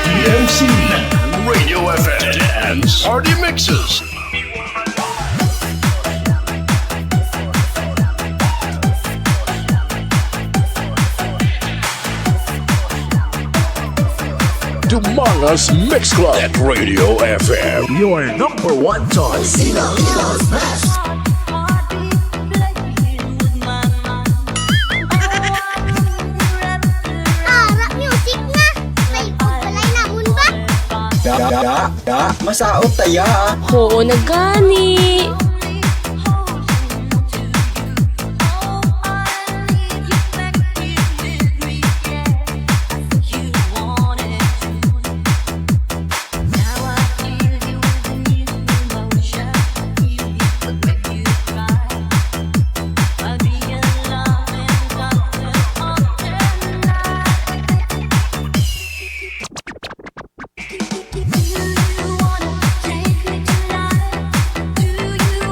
DMC Radio FM Dance Party Mixes. Humongous Mix Club at Radio FM. Your number one choice. Ilong's best. Masaot taya. Oo na gani. Do you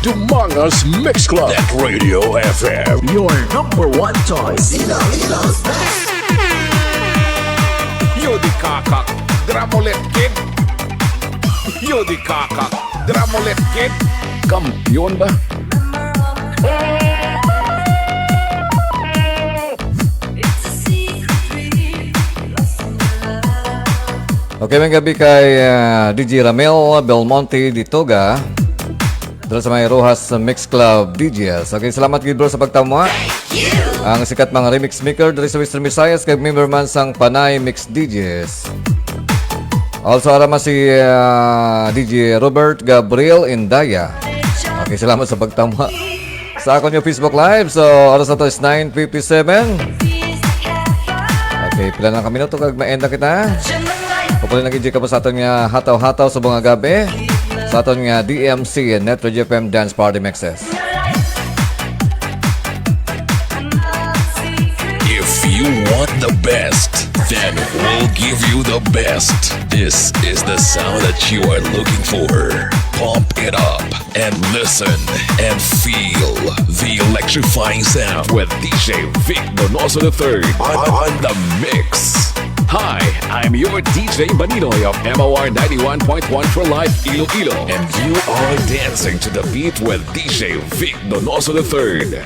Dumanga's Mix Club. Net Radio FM. Your number one choice. Ilocos Best. Yodi kakak, dramolet kid. Yodi kakak, dramolet kid. Kampiyon ba? Okay, may gabi kay DJ Ramel Belmonte Ditoga. Dito sa may Rojas Mix Club DJs. Okay, salamat gid bro sa pagtamo. Ang sikat mga remix maker dari sa Western Visayas kay member man sang Panay Mix DJs. Also arama si DJ Robert Gabriel Indaya. Okay, salamat sa pagtamo sa akon yung Facebook Live. So, oras na to is 9:57. Okay, pila na kami na to kag ma-end na kita. Kapag nag-enjoy ka pa sa aton nga hataw-hataw sa mga gabi. Sa aton nga DMC Net Radio FM Dance Party Mixes. If you want the best, then we'll give you the best. This is the sound that you are looking for. Pump it up and listen and feel the electrifying sound with DJ Vic Donoso III on the mix. Hi, I'm your DJ Baninoy of MOR 91.1 for Life Iloilo, and you are dancing to the beat with DJ Vic Donoso III.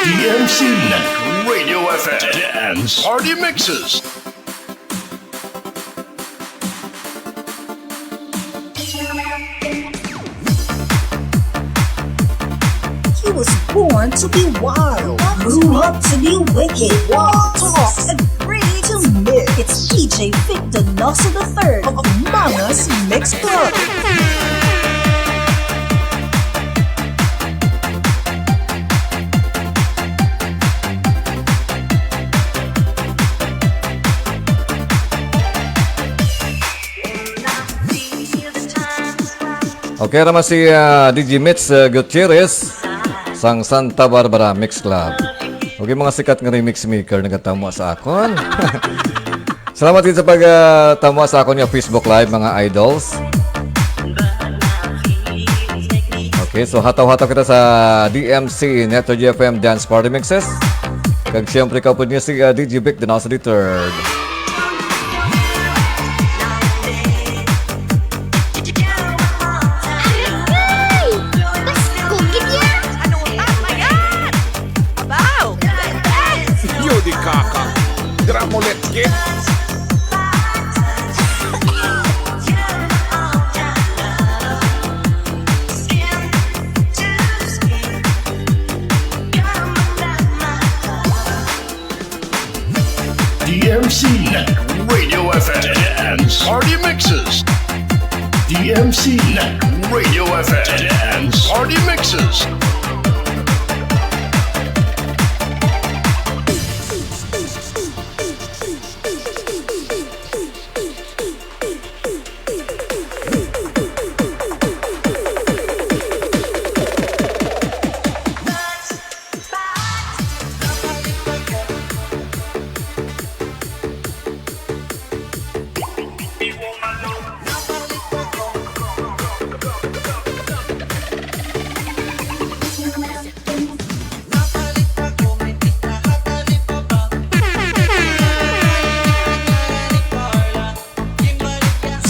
DMC Net Radio FM Dance Party Mixes. He was born to be wild, grew up to be wicked, walk, talk, and ready to mix. It's DJ Vic Donoso III of Mangas Mix Club. Okay, naman si DJ Mitch Gutierrez sang Santa Barbara Mix Club. Okay, mga sikat nga remix maker nagatamo sa akon. Salamat din sa pagtamo sa akon yung Facebook Live, mga idols. Okay, so hataw-hataw kita sa DMC Net Radio FM Dance Party Mixes. Kag siyempre kapod niya si DJ Vic Donoso III. Dramolet kid. DMC Net Radio FM Dance Party Mixes. DMC Net Radio FM Dance Party Mixes.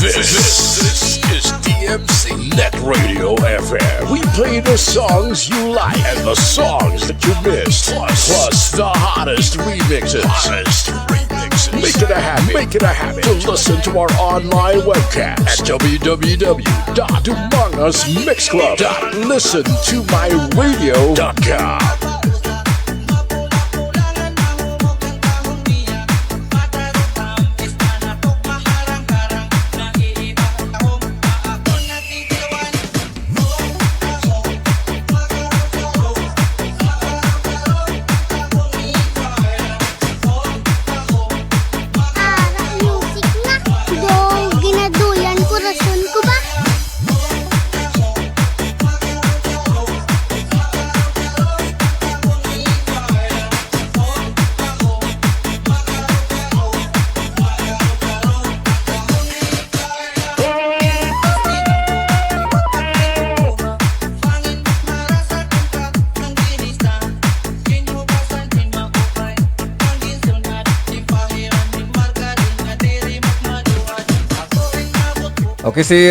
This is DMC Net Radio FM. We play the songs you like and the songs that you missed. Plus the hottest remixes. Make it a habit to listen to our online webcast at www.dumangasmixclub.listentomyradio.com. Okay, si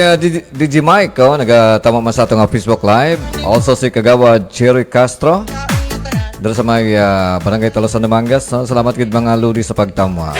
DJ Mike, nagatama man sa atong Facebook Live. Also si Kagawad Cherry Castro. Dala sa may Barangay Talosan ng Mangas. Salamat gid mga ludi sa pagtama.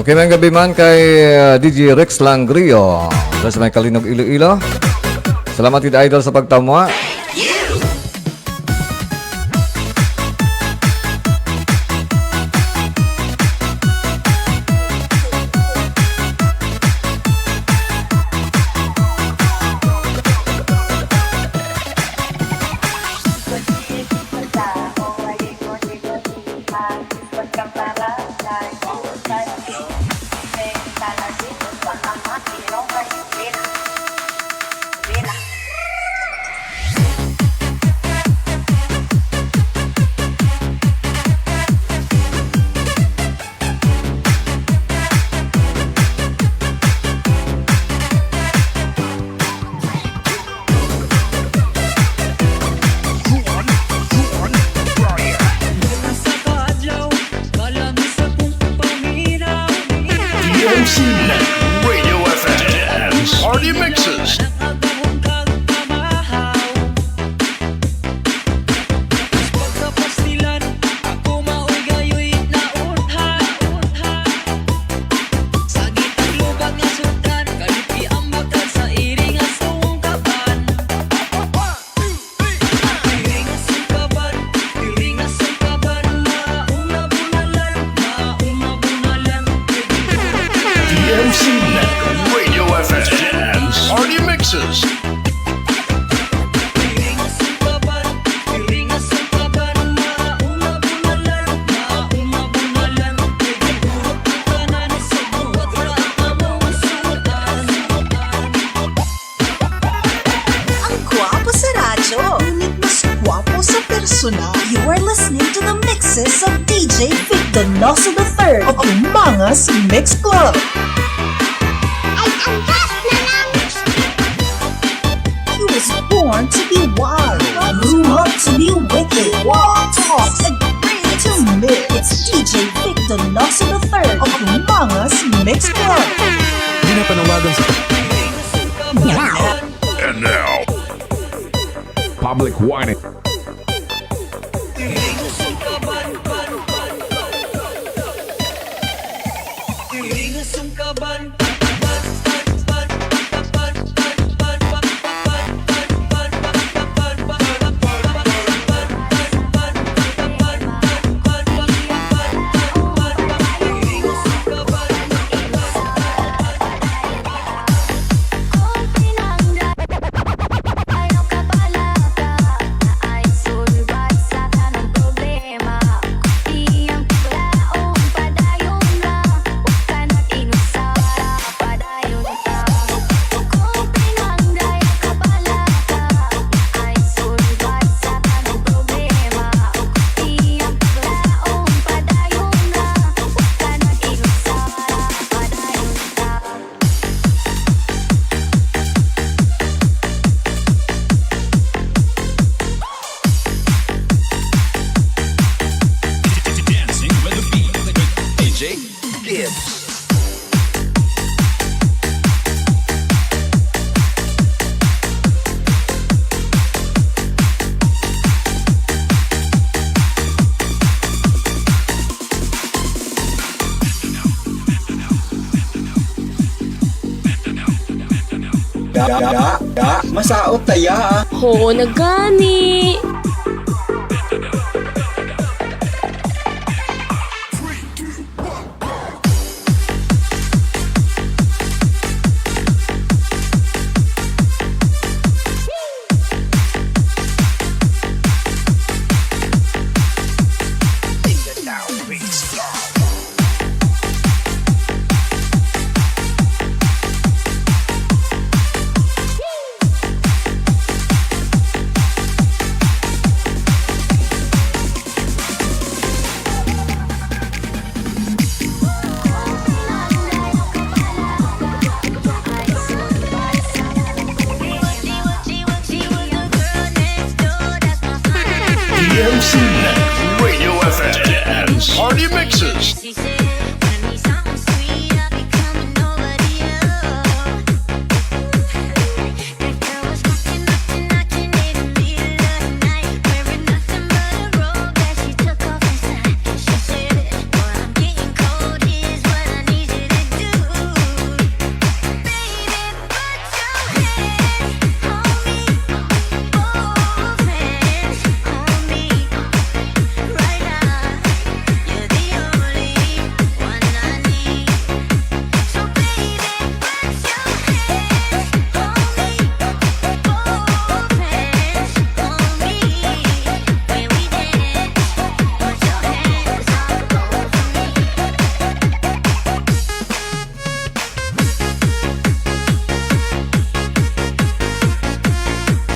Okay, may gabi man kay DJ Rex Langrio. Dahil sa may Kalinog Iloilo. Salamat din idol sa pagtama. DMC Net Radio FM and Party Mixes. DMC Net Radio FM and Party Mixes. Ang gwapo sa radyo, ngunit mas gwapo sa personal. You are listening to the mixes of DJ Vic Donoso III of Umangas Mix Club. He was born to be wild, grew up to be wicked, walk, talk, agree to mix. It's DJ Vic Donoso III of Umangas Mix Club. Pinapanawagan sa... And now, public warning. Gibbs. Masaot taya. Oo na gani. DMC Radio FM and Party Mixes.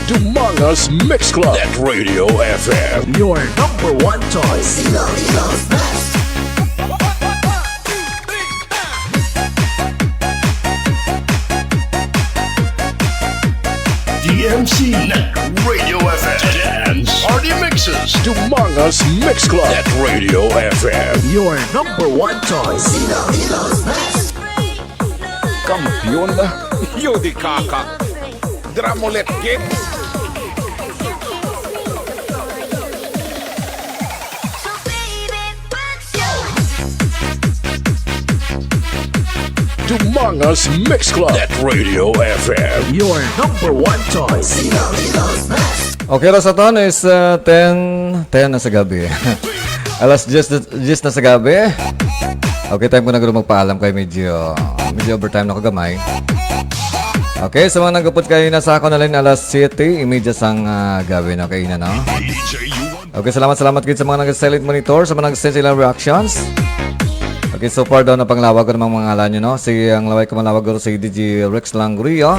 Humongous Mix Club at Radio FM. Your number one choice. Ilong's best. DMC Radio FM and Party Mixes. Humongous Mix Club at Radio FM. Your number one choice. Ilong's best. Kampiyon na. Yodi kaka. Dramolet kit. Humongous Mix Club at Radio FM. Your number one choice. Ilong's best. Okay, oras na ton is 10 na sa gabi. Alas 10 na sa gabi. Okay, time ko na gano'n magpaalam kayo medyo overtime na kagamay. Okay, sa mga nagupot kayo na sa ako na rin alas 7:30 sang gabi na kayo na, no? Okay, salamat kayo sa mga nag-silent monitor, sa mga nag-send silang reactions. Okay, so far daw na panglawag ko namang mga ngalan nyo, no? Ang laway ko manlawag ko si DJ Rex Langrio.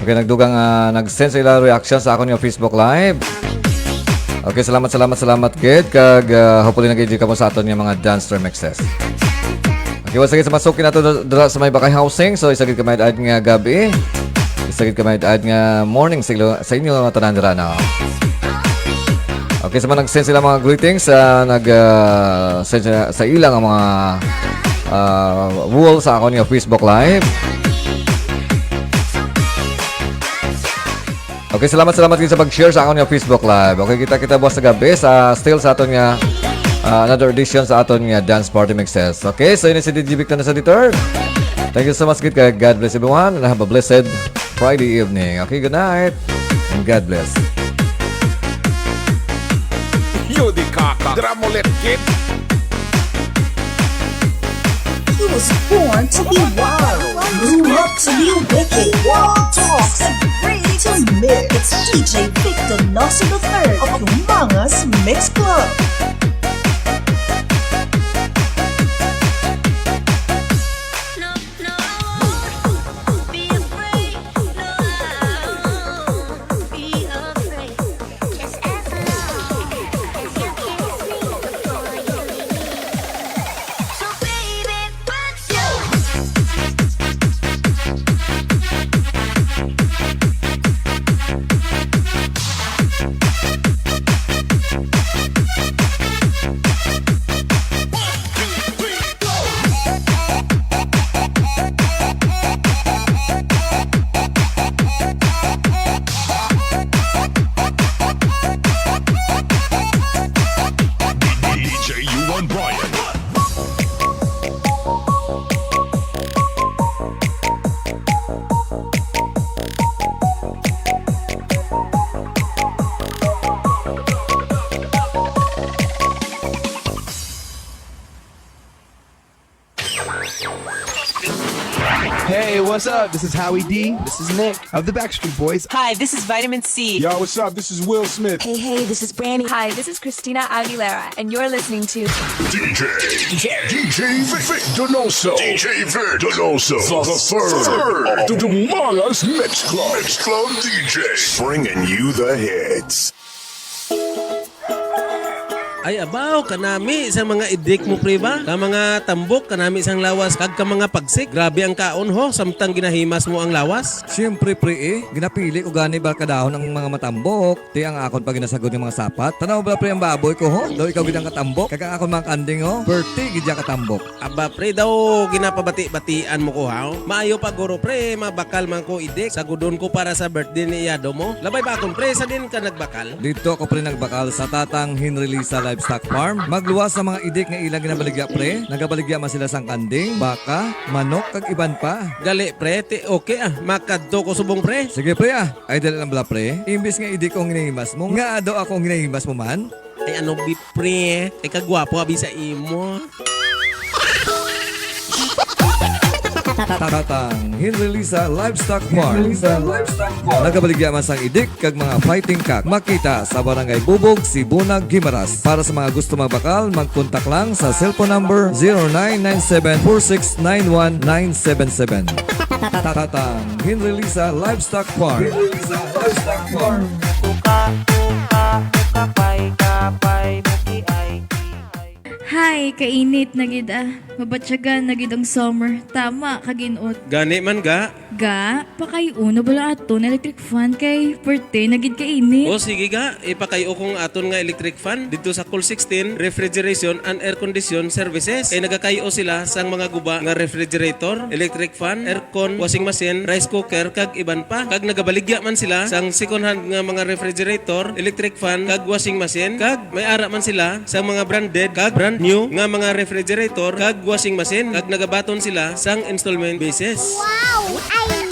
Okay, nagdugang nag-send sila reaction sa ako niyo Facebook Live. Okay, salamat kid. Kag hopefully nag-enjoy ka mo sa aton yung mga dance remixes. Okay, once again sa masukin na ito sa may bakay housing. So, isagid ka may ad nga gabi. Isagid ka may ad nga morning sa inyo mga tanandira na. Okay, sa mga nag-send sila mga greetings, nag-send sa ilang ang mga wall sa ako niyo Facebook Live. Okay, salamat din sa pag-share sa ako niyo Facebook Live. Okay, kita bukas sa gabi still sa aton nga another edition sa aton nga Dance Party Mixes. Okay, so yun si DJ Victor na sa third. Thank you so much, kid. God bless everyone and have a blessed Friday evening. Okay, good night and God bless. Yodi kaka. Dramolet kit. He was born to be wild, grew up to be wicked, walk, talks, and ready to mix. It's DJ Victor Donoso III of Humongous Mix Club. what's up? This is Howie D. This is Nick of the Backstreet Boys. Hi, this is Vitamin C. Yo, what's up? This is Will Smith. Hey, this is Brandy. Hi, this is Christina Aguilera, and you're listening to DJ Vic Donoso. DJ Vic Donoso. The third of the Mangas Mix Club. Mix Club DJs. Bringing you the hits. Ay abaw kanami sa mga idik mo pre ba? Ka mga tambok kanami sang lawas kag ka mga pagsik. Grabe ang kaon ho samtang ginahimas mo ang lawas. Siyempre pre ginapili ko gani ba kadahon ng mga matambok. Ti ang akon pag ginasagod ng mga sapat. Tanaw ba pre ang baboy ko ho? Daw ikaw gidang katambok. Kag ang akon mga kanding ho. Birthday gidya katambok. Aba pre daw ginapabati-batian mo ko ha. Maayo pa guro pre mabakal man ko idik. Sagudon ko para sa birthday ni Iyado mo. Labay ba akon pre sa din ka nagbakal? Dito ako pre nagbakal sa tatang Hinrelisa Livestock Farm. Magluwas sa mga idik nga ilang ginabaligya pre. Nagabaligya man sila sang kanding, baka, manok kag iban pa. Gali pre, okay makadto ko subong pre. Sige pre ay dali lang bala pre. Imbis nga idik kong ginahimas mo, nga ado akong ginahimas mo man. Ay ano bi pre, ay kagwapo abi sa imo. Tatang Hinrelisa Livestock Farm. Nagabaligya man sang idik kag mga fighting cock. Makita sa Barangay Bubog, Sibunag, Gimaras. Para sa mga gusto magbakal, magkontak lang sa cellphone number 0997-4691-977. Tatang Hinrelisa Livestock Farm. Hi, kainit na gid ah. Mabatyagan na gid ang summer. Tama, kaginot. Gani man ga? Ga, pakayuno bala ato na electric fan kay perte na gid kainit. O sige ga, ipakayo kong aton nga electric fan dito sa Cool 16 Refrigeration and Air Condition Services. Kay nagakayo sila sang mga guba nga refrigerator, electric fan, aircon, washing machine, rice cooker kag iban pa. Kag nagabaligya man sila sang second hand nga mga refrigerator, electric fan kag washing machine. Kag may ara man sila sang mga branded kag brand new nga mga refrigerator kag washing machine. Kag nagabaton sila sang installment basis. Wow! I love it!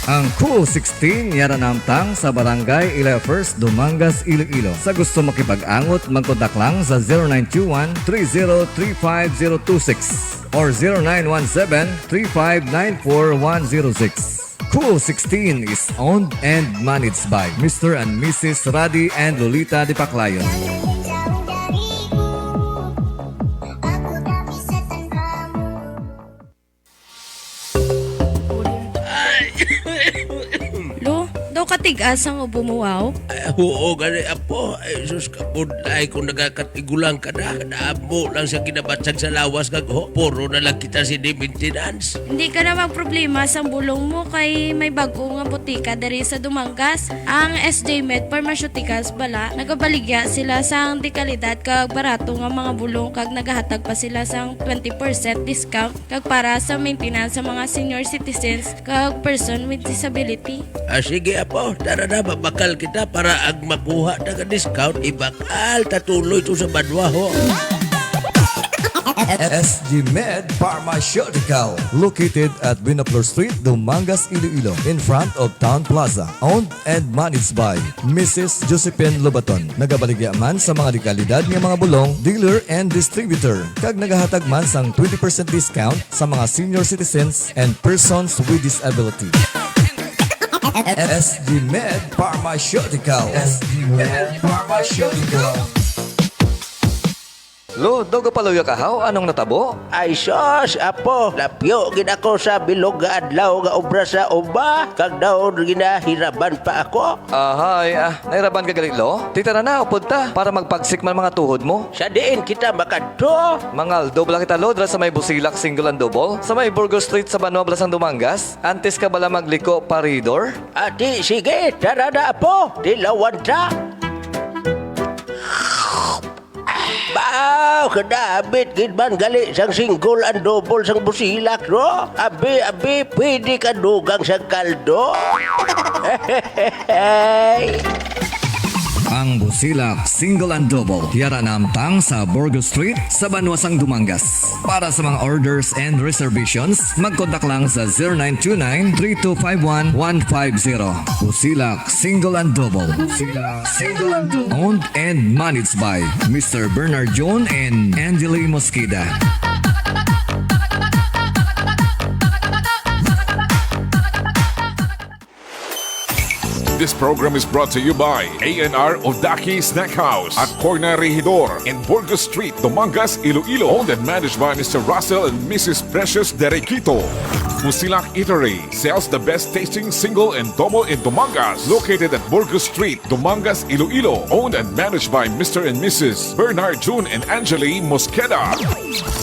Ang Cool 16 yara namtang sa Barangay Ilefers, Dumangas, Iloilo. Sa gusto makipag-angot, magkontak lang sa 0921-3035026 or 0917-3594106. Cool 16 is owned and managed by Mr. and Mrs. Radi and Lolita de Paclayon. Lo, daw katigas ang bumuwaw? Oo, gani apo. Ay, sus kapudlay kung nagakatigulang ka na. Naabo lang siya kinabatsag sa lawas kag puro na lang kita si di maintenance. Hindi ka na magproblema sa bulong mo kay may bago nga butika diri sa Dumangas. Ang SJ Med Pharmaceuticals bala, nagabaligya sila sang dekalidad kag barato nga mga bulong kag nagahatag pa sila sang 20% discount kag para sa maintenance sa mga senior citizens kag person with disability. Sige apo, tara na babakal kita para ag makuha na ka discount. Ibakal, tatuloy ito sa badwaho. SG Med Pharmaceutical, located at Binapur Street, Dumangas, Iloilo, in front of Town Plaza. Owned and managed by Mrs. Josephine Lobaton. Nagabaligya man sa mga dekalidad ng mga bulong, dealer and distributor. Kag nagahatag man sang 20% discount sa mga senior citizens and persons with disability. SG Med Pharmaceutical. SG Med Pharmaceutical. Lo, dogo paluya ka haw? Anong natabo? Ay sos, apo, lapyo gid ako sa bilog nga adlaw nga obra sa uba. Kag daw ginahiraban pa ako. Ahay, nahiraban ka galit lo? Tita na upod ta para magpagsik man mga tuhod mo. Sa diin kita makadto. Mangal, dobla kita lo, dra sa may Busilak, single and double. Sa may Burgos Street sa Banwa, Blasang Dumangas. Antes ka bala magliko paridor? Ati, sige, tara na apo, dilawan ta. Bao, kadabit gid man gali sang single and double sang Busilak, no? Abi, pwede ka dugang sa kaldo. Ang Busilak Single and Double yara namtang sa Burgos Street sa Banwasang Dumangas. Para sa mga orders and reservations, magkontak lang sa 0929-3251-150. Busilak Single and Double. Busilak Single and Double. Owned and managed by Mr. Bernard John and Angeli Mosqueda. This program is brought to you by A&R Odaki Snack House at Corner Regidor in Burgos Street, Dumangas, Iloilo. Owned and managed by Mr. Russell and Mrs. Precious Derequito. Musilak Eatery sells the best tasting single and double in Dumangas. Located at Burgos Street, Dumangas, Iloilo. Owned and managed by Mr. and Mrs. Bernard June and Angeli Mosqueda.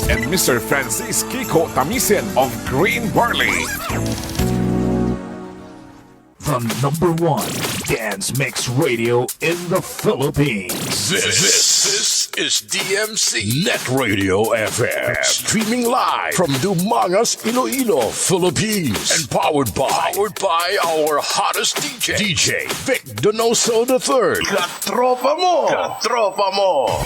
And Mr. Francis Kiko Tamisen of Green Barley. The #1 dance mix radio in the Philippines. This is DMC Net Radio FM. Streaming live from Dumangas, Iloilo, Philippines. And powered by our hottest DJ Vic Donoso III. Katropa mo! Katropa mo!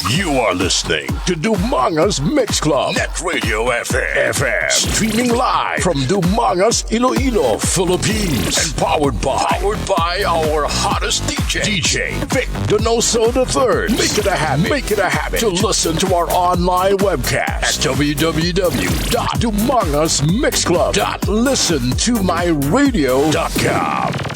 You are listening to Dumangas Mix Club Net Radio FM. Streaming live from Dumangas, Iloilo, Philippines. And powered by our hottest DJ Vic Donoso III. Make it a habit to listen to our online webcast at www.dumangasmixclub.listentomyradio.com.